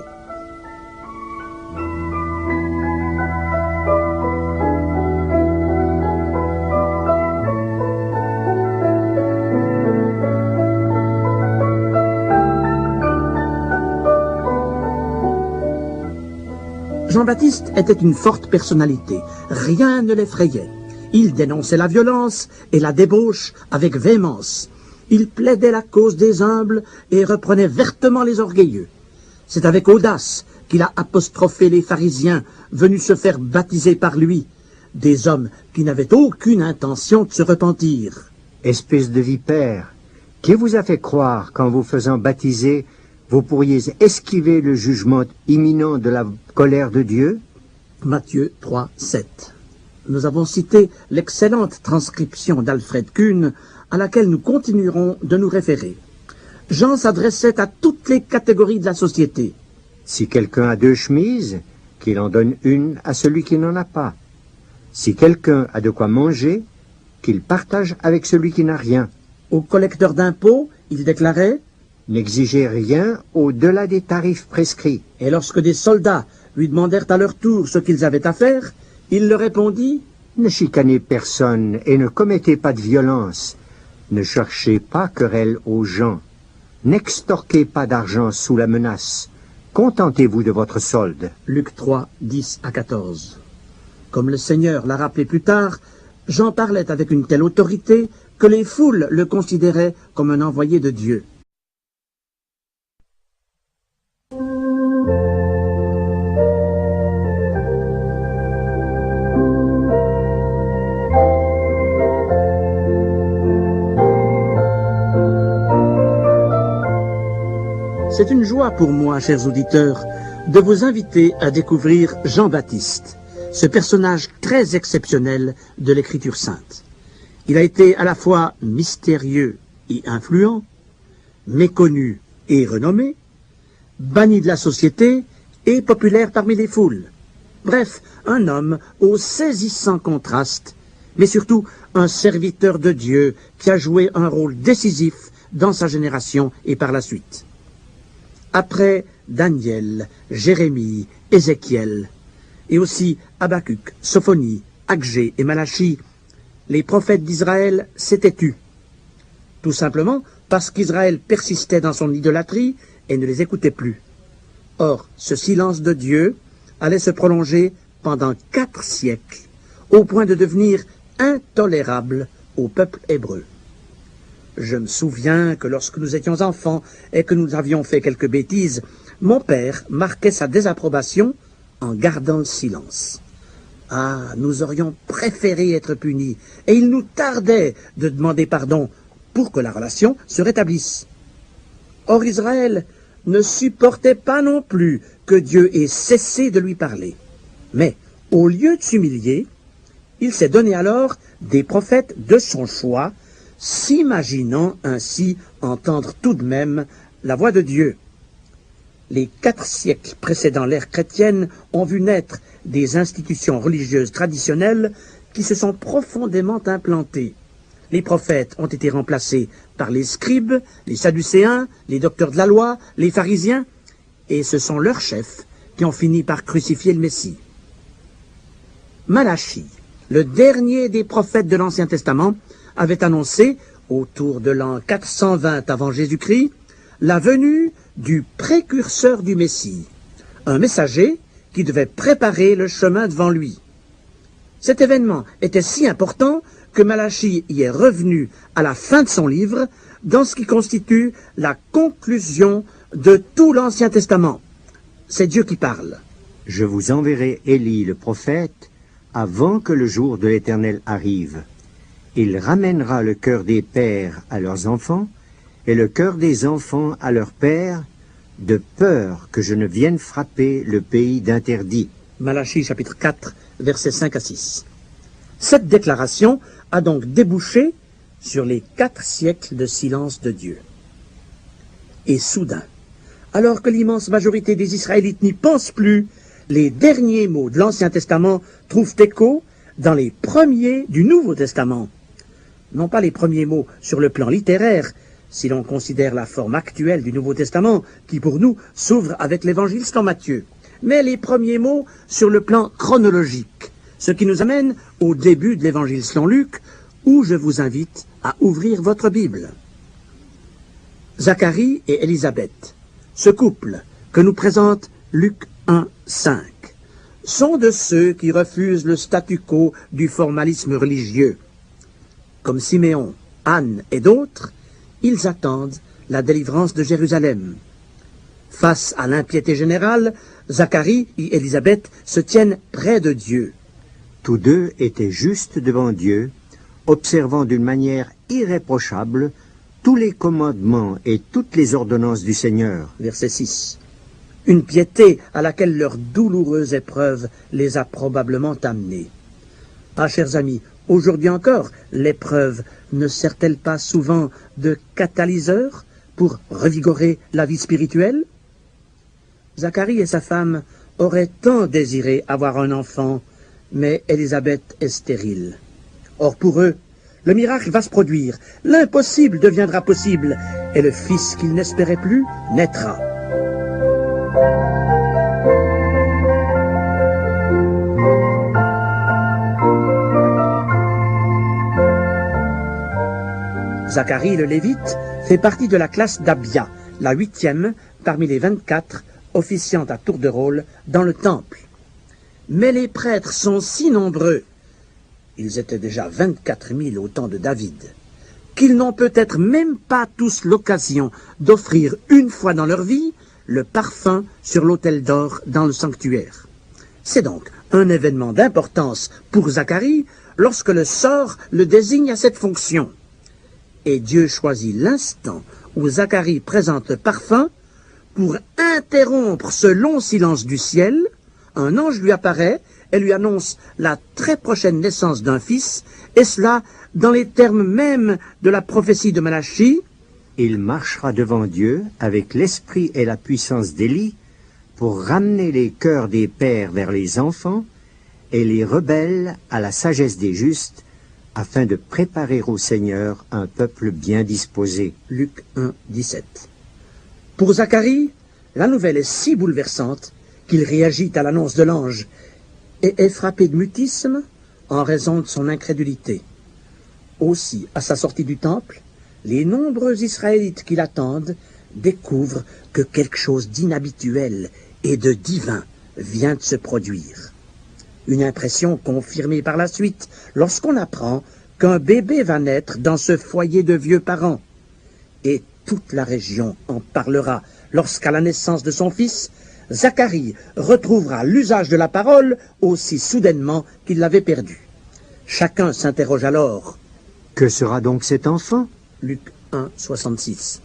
Jean-Baptiste était une forte personnalité. Rien ne l'effrayait. Il dénonçait la violence et la débauche avec véhémence. Il plaidait la cause des humbles et reprenait vertement les orgueilleux. C'est avec audace qu'il a apostrophé les pharisiens venus se faire baptiser par lui, des hommes qui n'avaient aucune intention de se repentir.
« Espèce de vipère, qui vous a fait croire qu'en vous faisant baptiser, vous pourriez esquiver le jugement imminent de la colère de Dieu ?»
Matthieu 3, 7. Nous avons cité l'excellente transcription d'Alfred Kuhn, à laquelle nous continuerons de nous référer. Jean s'adressait à toutes les catégories de la société.
« Si quelqu'un a 2 chemises, qu'il en donne une à celui qui n'en a pas. Si quelqu'un a de quoi manger, qu'il partage avec celui qui n'a rien. »
Aux collecteurs d'impôts, il déclarait
« N'exigez rien au-delà des tarifs prescrits. »
Et lorsque des soldats lui demandèrent à leur tour ce qu'ils avaient à faire, il leur répondit
« Ne chicanez personne et ne commettez pas de violence. Ne cherchez pas querelle aux gens. N'extorquez pas d'argent sous la menace. Contentez-vous de votre solde. »
Luc 3, 10 à 14. Comme le Seigneur l'a rappelé plus tard, Jean parlait avec une telle autorité que les foules le considéraient comme un envoyé de Dieu. C'est une joie pour moi, chers auditeurs, de vous inviter à découvrir Jean-Baptiste, ce personnage très exceptionnel de l'Écriture sainte. Il a été à la fois mystérieux et influent, méconnu et renommé, banni de la société et populaire parmi les foules. Bref, un homme au saisissant contraste, mais surtout un serviteur de Dieu qui a joué un rôle décisif dans sa génération et par la suite. Après Daniel, Jérémie, Ézéchiel, et aussi Habacuc, Sophonie, Agé et Malachie, les prophètes d'Israël s'étaient tus. Tout simplement parce qu'Israël persistait dans son idolâtrie et ne les écoutait plus. Or, ce silence de Dieu allait se prolonger pendant 4 siècles, au point de devenir intolérable au peuple hébreu. Je me souviens que lorsque nous étions enfants et que nous avions fait quelques bêtises, mon père marquait sa désapprobation en gardant le silence. Ah, nous aurions préféré être punis, et il nous tardait de demander pardon pour que la relation se rétablisse. Or Israël ne supportait pas non plus que Dieu ait cessé de lui parler. Mais, au lieu de s'humilier, il s'est donné alors des prophètes de son choix, s'imaginant ainsi entendre tout de même la voix de Dieu. Les 4 siècles précédant l'ère chrétienne ont vu naître des institutions religieuses traditionnelles qui se sont profondément implantées. Les prophètes ont été remplacés par les scribes, les sadducéens, les docteurs de la loi, les pharisiens, et ce sont leurs chefs qui ont fini par crucifier le Messie. Malachie, le dernier des prophètes de l'Ancien Testament, avait annoncé, autour de l'an 420 avant Jésus-Christ, la venue du précurseur du Messie, un messager qui devait préparer le chemin devant lui. Cet événement était si important que Malachie y est revenu à la fin de son livre dans ce qui constitue la conclusion de tout l'Ancien Testament. C'est Dieu qui parle.
Je vous enverrai Élie le prophète avant que le jour de l'Éternel arrive. Il ramènera le cœur des pères à leurs enfants et le cœur des enfants à leurs pères, de peur que je ne vienne frapper le pays d'interdit.
Malachie chapitre 4, versets 5 à 6. Cette déclaration a donc débouché sur les 4 siècles de silence de Dieu. Et soudain, alors que l'immense majorité des Israélites n'y pensent plus, les derniers mots de l'Ancien Testament trouvent écho dans les premiers du Nouveau Testament. Non pas les premiers mots sur le plan littéraire, si l'on considère la forme actuelle du Nouveau Testament, qui pour nous s'ouvre avec l'Évangile selon Matthieu, mais les premiers mots sur le plan chronologique, ce qui nous amène au début de l'Évangile selon Luc, où je vous invite à ouvrir votre Bible. Zacharie et Élisabeth, ce couple que nous présente Luc 1, 5, sont de ceux qui refusent le statu quo du formalisme religieux. Comme Siméon, Anne et d'autres, ils attendent la délivrance de Jérusalem. Face à l'impiété générale, Zacharie et Élisabeth se tiennent près de Dieu.
Tous deux étaient justes devant Dieu, observant d'une manière irréprochable tous les commandements et toutes les ordonnances du Seigneur.
Verset 6. Une piété à laquelle leur douloureuse épreuve les a probablement amenés. Ah, chers amis, aujourd'hui encore, l'épreuve ne sert-elle pas souvent de catalyseur pour revigorer la vie spirituelle? Zacharie et sa femme auraient tant désiré avoir un enfant, mais Élisabeth est stérile. Or pour eux, le miracle va se produire, l'impossible deviendra possible, et le fils qu'ils n'espéraient plus naîtra. Zacharie le Lévite fait partie de la classe d'Abia, la 8e parmi les 24 officiant à tour de rôle dans le temple. Mais les prêtres sont si nombreux, ils étaient déjà 24 000 au temps de David, qu'ils n'ont peut-être même pas tous l'occasion d'offrir une fois dans leur vie le parfum sur l'autel d'or dans le sanctuaire. C'est donc un événement d'importance pour Zacharie lorsque le sort le désigne à cette fonction. Et Dieu choisit l'instant où Zacharie présente le parfum pour interrompre ce long silence du ciel. Un ange lui apparaît et lui annonce la très prochaine naissance d'un fils, et cela dans les termes mêmes de la prophétie de Malachie.
Il marchera devant Dieu avec l'esprit et la puissance d'Élie pour ramener les cœurs des pères vers les enfants et les rebelles à la sagesse des justes, afin de préparer au Seigneur un peuple bien disposé.
Luc 1, 17. Pour Zacharie, la nouvelle est si bouleversante qu'il réagit à l'annonce de l'ange et est frappé de mutisme en raison de son incrédulité. Aussi, à sa sortie du temple, les nombreux Israélites qui l'attendent découvrent que quelque chose d'inhabituel et de divin vient de se produire. Une impression confirmée par la suite lorsqu'on apprend qu'un bébé va naître dans ce foyer de vieux parents. Et toute la région en parlera lorsqu'à la naissance de son fils, Zacharie retrouvera l'usage de la parole aussi soudainement qu'il l'avait perdue. Chacun s'interroge alors.
Que sera donc cet enfant?
Luc 1, 66.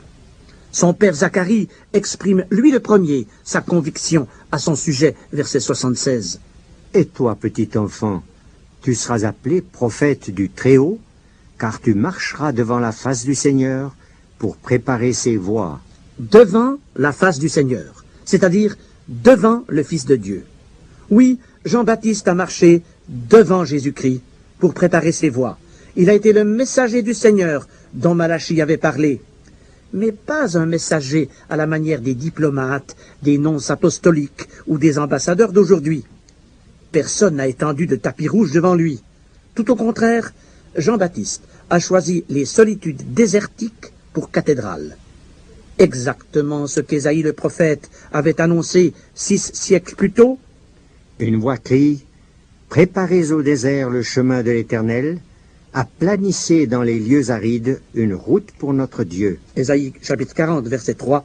Son père Zacharie exprime lui le premier sa conviction à son sujet, verset 76.
Et toi, petit enfant, tu seras appelé prophète du Très-Haut, car tu marcheras devant la face du Seigneur pour préparer ses voies.
Devant la face du Seigneur, c'est-à-dire devant le Fils de Dieu. Oui, Jean-Baptiste a marché devant Jésus-Christ pour préparer ses voies. Il a été le messager du Seigneur dont Malachie avait parlé. Mais pas un messager à la manière des diplomates, des nonces apostoliques ou des ambassadeurs d'aujourd'hui. Personne n'a étendu de tapis rouge devant lui. Tout au contraire, Jean-Baptiste a choisi les solitudes désertiques pour cathédrale. Exactement ce qu'Ésaïe le prophète avait annoncé 6 siècles plus tôt.
Une voix crie, « Préparez au désert le chemin de l'Éternel, aplanissez dans les lieux arides une route pour notre Dieu. »
Ésaïe chapitre 40, verset 3,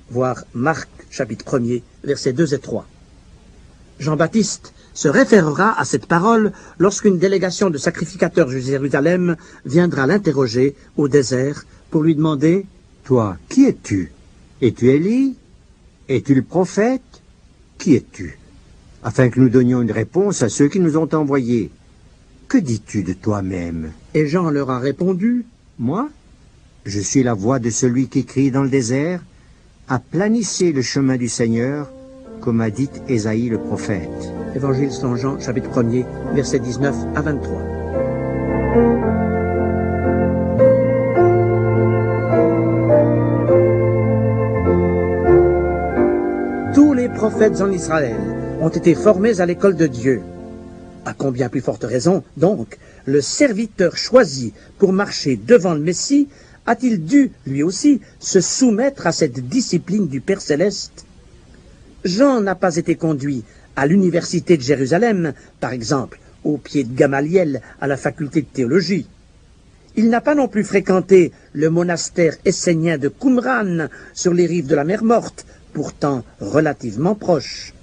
voire Marc chapitre 1er, versets 2 et 3. Jean-Baptiste se référera à cette parole lorsqu'une délégation de sacrificateurs de Jérusalem viendra l'interroger au désert pour lui demander
« Toi, qui es-tu? Es-tu Élie? Es-tu le prophète? Qui es-tu? » Afin que nous donnions une réponse à ceux qui nous ont envoyés. Que dis-tu de toi-même?
Et Jean leur a répondu,
« Moi, je suis la voix de celui qui crie dans le désert, aplanissez le chemin du Seigneur, comme a dit Ésaïe le prophète. »
Évangile selon Jean, chapitre 1er, versets 19 à 23. Tous les prophètes en Israël ont été formés à l'école de Dieu. À combien plus forte raison, donc, le serviteur choisi pour marcher devant le Messie a-t-il dû, lui aussi, se soumettre à cette discipline du Père Céleste? Jean n'a pas été conduit à l'université de Jérusalem, par exemple, au pied de Gamaliel à la faculté de théologie. Il n'a pas non plus fréquenté le monastère essénien de Qumran sur les rives de la mer Morte, pourtant relativement proche.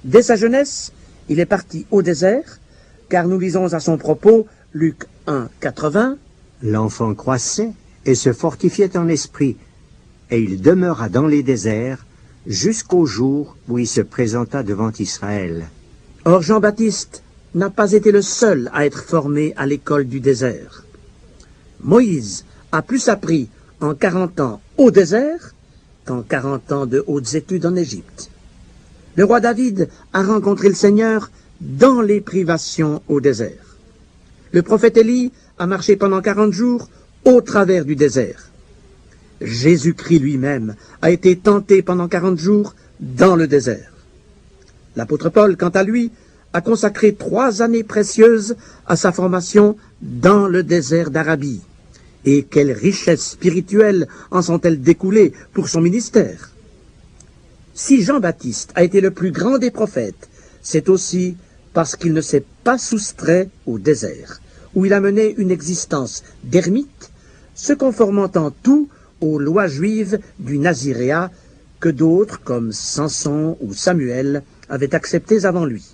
Dès sa jeunesse, il est parti au désert, car nous lisons à son propos Luc 1, 80.
L'enfant croissait et se fortifiait en esprit, et il demeura dans les déserts jusqu'au jour où il se présenta devant Israël.
Or Jean-Baptiste n'a pas été le seul à être formé à l'école du désert. Moïse a plus appris en 40 ans au désert qu'en 40 ans de hautes études en Égypte. Le roi David a rencontré le Seigneur dans les privations au désert. Le prophète Élie a marché pendant 40 jours au travers du désert. Jésus-Christ lui-même a été tenté pendant 40 jours dans le désert. L'apôtre Paul, quant à lui, a consacré 3 années précieuses à sa formation dans le désert d'Arabie. Et quelles richesses spirituelles en sont-elles découlées pour son ministère? Si Jean-Baptiste a été le plus grand des prophètes, c'est aussi parce qu'il ne s'est pas soustrait au désert, où il a mené une existence d'ermite, se conformant en tout aux lois juives du Naziréat que d'autres, comme Samson ou Samuel, avaient acceptées avant lui.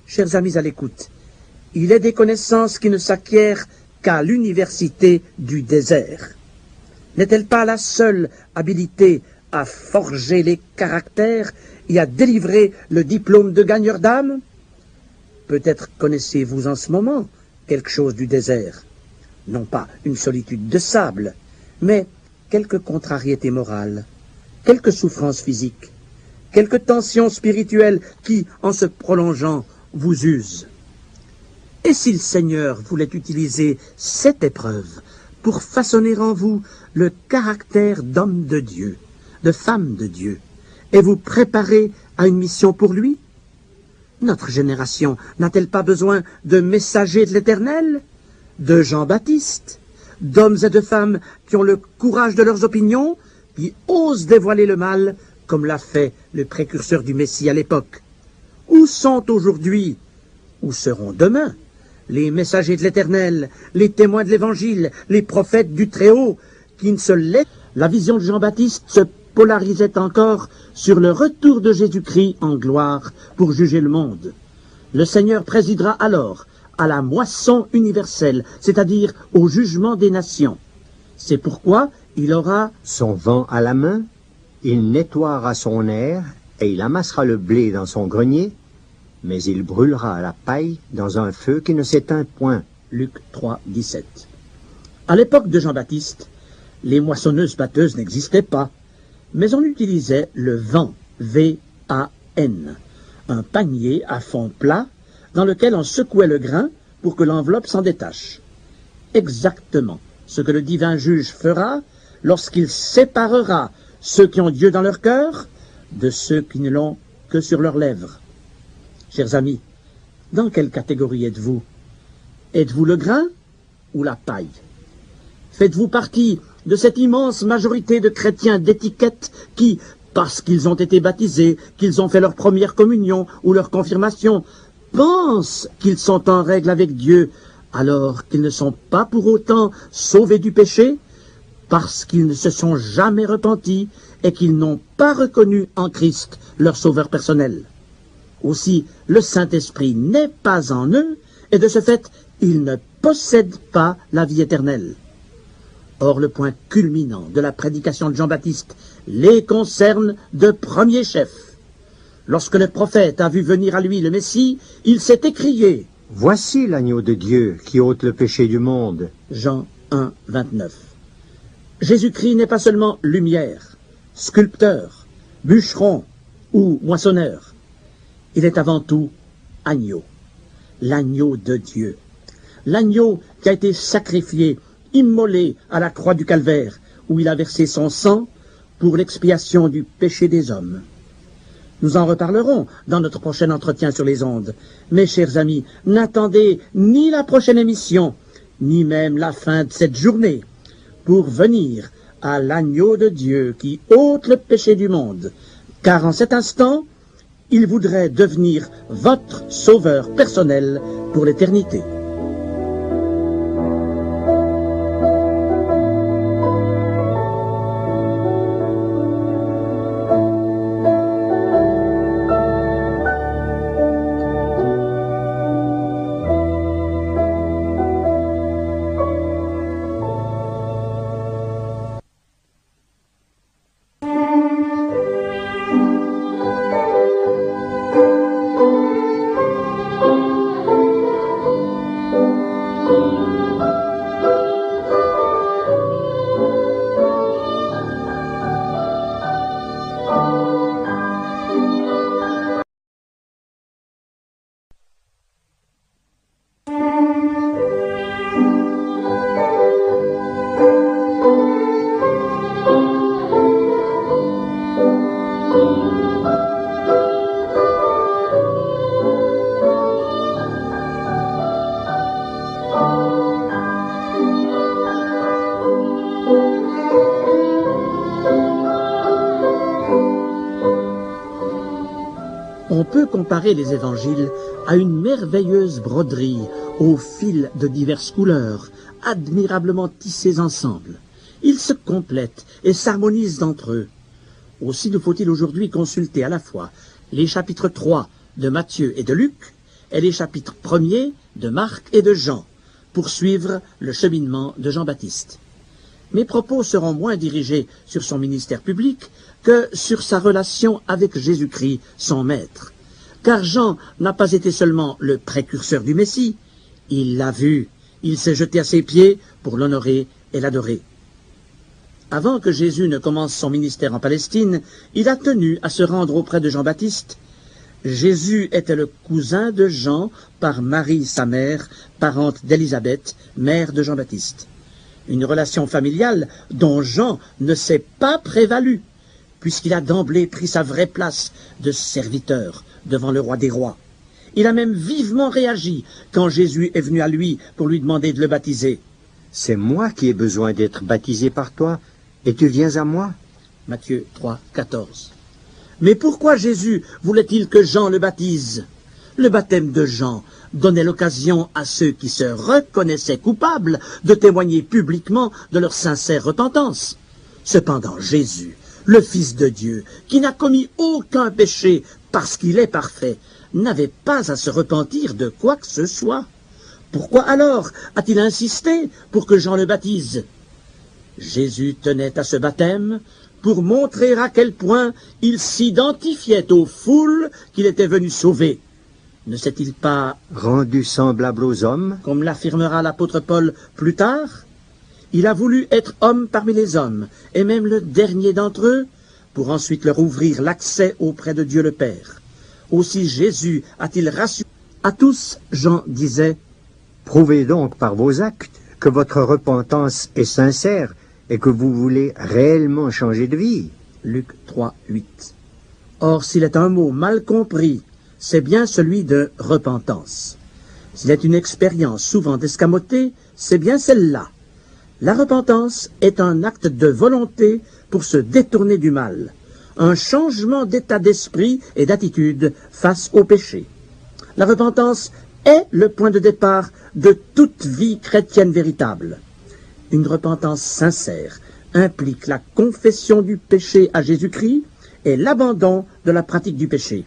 Chers amis à l'écoute, il est des connaissances qui ne s'acquièrent qu'à l'université du désert. N'est-elle pas la seule habilité à forger les caractères et à délivrer le diplôme de gagneur d'âme? Peut-être connaissez-vous en ce moment quelque chose du désert. Non pas une solitude de sable, mais quelques contrariétés morales, quelques souffrances physiques, quelques tensions spirituelles qui, en se prolongeant, vous usent. Et si le Seigneur voulait utiliser cette épreuve pour façonner en vous le caractère d'homme de Dieu, de femme de Dieu, et vous préparer à une mission pour lui? Notre génération n'a-t-elle pas besoin de messagers de l'Éternel, de Jean-Baptiste, d'hommes et de femmes qui ont le courage de leurs opinions, qui osent dévoiler le mal, comme l'a fait le précurseur du Messie à l'époque? Où sont aujourd'hui, où seront demain, les messagers de l'Éternel, les témoins de l'Évangile, les prophètes du Très-Haut, qui ne se laissent? La vision de Jean-Baptiste se polarisait encore sur le retour de Jésus-Christ en gloire pour juger le monde. Le Seigneur présidera alors à la moisson universelle, c'est-à-dire au jugement des nations. C'est pourquoi il aura
son vent à la main, il nettoiera son aire et il amassera le blé dans son grenier, mais il brûlera la paille dans un feu qui ne s'éteint point.
Luc 3, 17. À l'époque de Jean-Baptiste, les moissonneuses-batteuses n'existaient pas, mais on utilisait le vent, V-A-N, un panier à fond plat dans lequel on secouait le grain pour que l'enveloppe s'en détache. Exactement ce que le divin juge fera lorsqu'il séparera ceux qui ont Dieu dans leur cœur de ceux qui ne l'ont que sur leurs lèvres. Chers amis, dans quelle catégorie êtes-vous? Êtes-vous le grain ou la paille? Faites-vous partie de cette immense majorité de chrétiens d'étiquette qui, parce qu'ils ont été baptisés, qu'ils ont fait leur première communion ou leur confirmation, pensent qu'ils sont en règle avec Dieu, alors qu'ils ne sont pas pour autant sauvés du péché, parce qu'ils ne se sont jamais repentis et qu'ils n'ont pas reconnu en Christ leur sauveur personnel. Aussi, le Saint-Esprit n'est pas en eux, et de ce fait, ils ne possèdent pas la vie éternelle. Or, le point culminant de la prédication de Jean-Baptiste les concerne de premier chef. Lorsque le prophète a vu venir à lui le Messie, il s'est écrié «
Voici l'agneau de Dieu qui ôte le péché du monde. »
Jean 1, 29. Jésus-Christ n'est pas seulement lumière, sculpteur, bûcheron ou moissonneur. Il est avant tout agneau, l'agneau de Dieu, l'agneau qui a été sacrifié, immolé à la croix du Calvaire, où il a versé son sang pour l'expiation du péché des hommes. Nous en reparlerons dans notre prochain entretien sur les ondes. Mes chers amis, n'attendez ni la prochaine émission, ni même la fin de cette journée, pour venir à l'agneau de Dieu qui ôte le péché du monde, car en cet instant, il voudrait devenir votre sauveur personnel pour l'éternité. On peut comparer les évangiles à une merveilleuse broderie aux fils de diverses couleurs, admirablement tissés ensemble. Ils se complètent et s'harmonisent entre eux. Aussi nous faut-il aujourd'hui consulter à la fois les chapitres 3 de Matthieu et de Luc et les chapitres 1er de Marc et de Jean pour suivre le cheminement de Jean-Baptiste. Mes propos seront moins dirigés sur son ministère public que sur sa relation avec Jésus-Christ, son maître. Car Jean n'a pas été seulement le précurseur du Messie, il l'a vu, il s'est jeté à ses pieds pour l'honorer et l'adorer. Avant que Jésus ne commence son ministère en Palestine, il a tenu à se rendre auprès de Jean-Baptiste. Jésus était le cousin de Jean par Marie, sa mère, parente d'Élisabeth, mère de Jean-Baptiste. Une relation familiale dont Jean ne s'est pas prévalu, puisqu'il a d'emblée pris sa vraie place de serviteur devant le roi des rois. Il a même vivement réagi quand Jésus est venu à lui pour lui demander de le baptiser.
« C'est moi qui ai besoin d'être baptisé par toi, et tu viens à moi ?»
Matthieu 3, 14. Mais pourquoi Jésus voulait-il que Jean le baptise? Le baptême de Jean donnait l'occasion à ceux qui se reconnaissaient coupables de témoigner publiquement de leur sincère repentance. Cependant, Jésus le Fils de Dieu, qui n'a commis aucun péché parce qu'il est parfait, n'avait pas à se repentir de quoi que ce soit. Pourquoi alors a-t-il insisté pour que Jean le baptise? Jésus tenait à ce baptême pour montrer à quel point il s'identifiait aux foules qu'il était venu sauver. Ne s'est-il pas
rendu semblable aux hommes,
comme l'affirmera l'apôtre Paul plus tard? Il a voulu être homme parmi les hommes, et même le dernier d'entre eux, pour ensuite leur ouvrir l'accès auprès de Dieu le Père. Aussi Jésus a-t-il rassuré à tous. Jean disait:
prouvez donc par vos actes que votre repentance est sincère et que vous voulez réellement changer de vie.
Luc 3, 8. Or, s'il est un mot mal compris, c'est bien celui de repentance. S'il est une expérience souvent escamotée, c'est bien celle-là. La repentance est un acte de volonté pour se détourner du mal, un changement d'état d'esprit et d'attitude face au péché. La repentance est le point de départ de toute vie chrétienne véritable. Une repentance sincère implique la confession du péché à Jésus-Christ et l'abandon de la pratique du péché.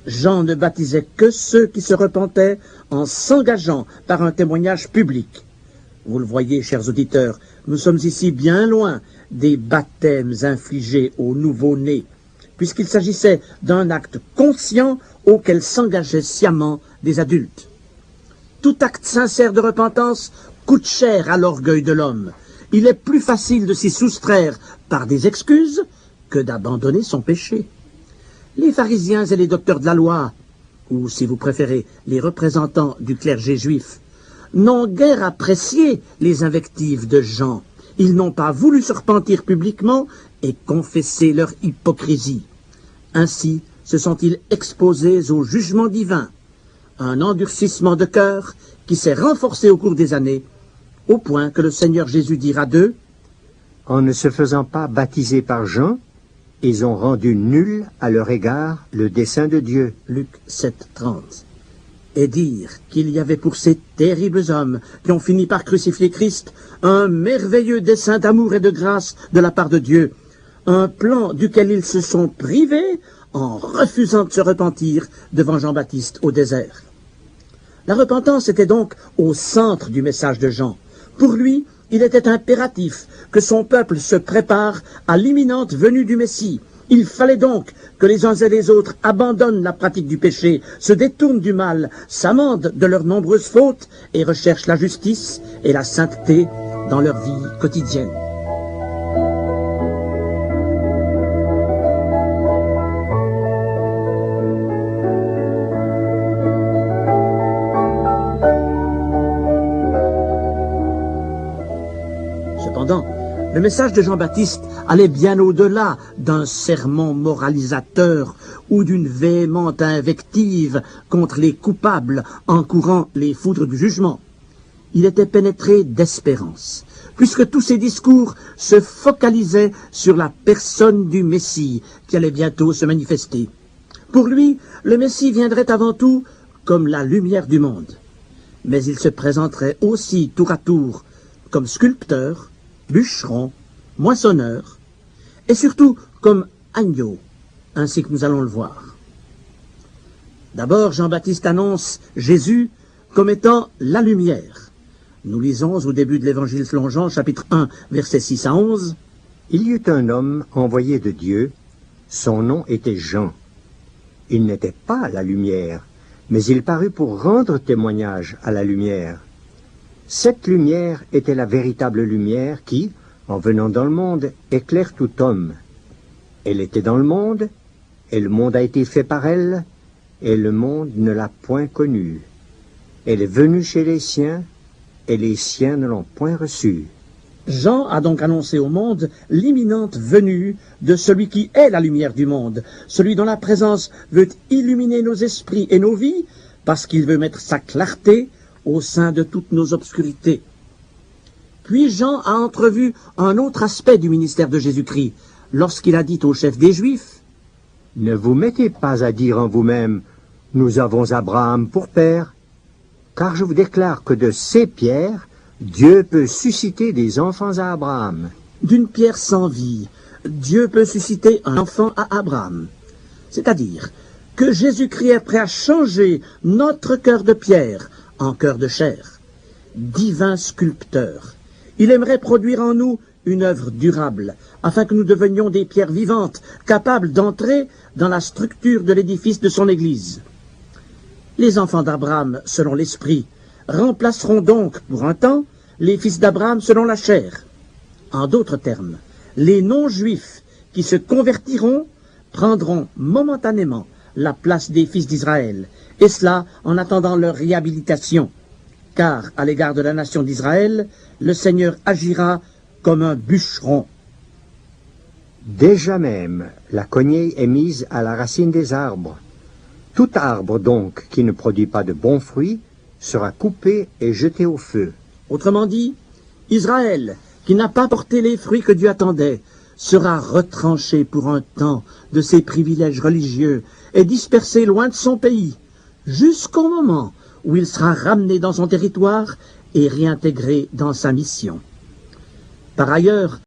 Jean ne baptisait que ceux qui se repentaient en s'engageant par un témoignage public. Vous le voyez, chers auditeurs, nous sommes ici bien loin des baptêmes infligés aux nouveau-nés, puisqu'il s'agissait d'un acte conscient auquel s'engageaient sciemment des adultes. Tout acte sincère de repentance coûte cher à l'orgueil de l'homme. Il est plus facile de s'y soustraire par des excuses que d'abandonner son péché. Les pharisiens et les docteurs de la loi, ou si vous préférez, les représentants du clergé juif, n'ont guère apprécié les invectives de Jean. Ils n'ont pas voulu se repentir publiquement et confesser leur hypocrisie. Ainsi se sont-ils exposés au jugement divin, un endurcissement de cœur qui s'est renforcé au cours des années, au point que le Seigneur Jésus dira d'eux:
en ne se faisant pas baptiser par Jean, ils ont rendu nul à leur égard le dessein de Dieu.
Luc 7, 30. Et dire qu'il y avait pour ces terribles hommes qui ont fini par crucifier Christ un merveilleux dessein d'amour et de grâce de la part de Dieu, un plan duquel ils se sont privés en refusant de se repentir devant Jean-Baptiste au désert. La repentance était donc au centre du message de Jean. Pour lui, il était impératif que son peuple se prépare à l'imminente venue du Messie. Il fallait donc que les uns et les autres abandonnent la pratique du péché, se détournent du mal, s'amendent de leurs nombreuses fautes et recherchent la justice et la sainteté dans leur vie quotidienne. Cependant, le message de Jean-Baptiste allait bien au-delà d'un sermon moralisateur ou d'une véhémente invective contre les coupables encourant les foudres du jugement. Il était pénétré d'espérance, puisque tous ses discours se focalisaient sur la personne du Messie qui allait bientôt se manifester. Pour lui, le Messie viendrait avant tout comme la lumière du monde, mais il se présenterait aussi tour à tour comme sculpteur, bûcheron, moissonneur, et surtout comme agneau, ainsi que nous allons le voir. D'abord, Jean-Baptiste annonce Jésus comme étant la lumière. Nous lisons au début de l'évangile selon Jean, chapitre 1, versets 6 à 11.
Il y eut un homme envoyé de Dieu, son nom était Jean. Il n'était pas la lumière, mais il parut pour rendre témoignage à la lumière. Cette lumière était la véritable lumière qui, en venant dans le monde, éclaire tout homme. Elle était dans le monde, et le monde a été fait par elle, et le monde ne l'a point connue. Elle est venue chez les siens, et les siens ne l'ont point reçue.
Jean a donc annoncé au monde l'imminente venue de celui qui est la lumière du monde, celui dont la présence veut illuminer nos esprits et nos vies, parce qu'il veut mettre sa clarté au sein de toutes nos obscurités. Puis Jean a entrevu un autre aspect du ministère de Jésus-Christ, lorsqu'il a dit au chef des Juifs:
« Ne vous mettez pas à dire en vous-même, nous avons Abraham pour père, car je vous déclare que de ces pierres, Dieu peut susciter des enfants à Abraham. »
D'une pierre sans vie, Dieu peut susciter un enfant à Abraham. C'est-à-dire que Jésus-Christ est prêt à changer notre cœur de pierre en cœur de chair. Divin sculpteur, il aimerait produire en nous une œuvre durable, afin que nous devenions des pierres vivantes, capables d'entrer dans la structure de l'édifice de son Église. Les enfants d'Abraham, selon l'Esprit, remplaceront donc, pour un temps, les fils d'Abraham selon la chair. En d'autres termes, les non-juifs qui se convertiront prendront momentanément la place des fils d'Israël, et cela en attendant leur réhabilitation, car à l'égard de la nation d'Israël, le Seigneur agira comme un bûcheron.
Déjà même, la cognée est mise à la racine des arbres. Tout arbre donc qui ne produit pas de bons fruits sera coupé et jeté au feu.
Autrement dit, Israël, qui n'a pas porté les fruits que Dieu attendait, sera retranché pour un temps de ses privilèges religieux et dispersé loin de son pays, jusqu'au moment où il sera ramené dans son territoire et réintégré dans sa mission. Par ailleurs,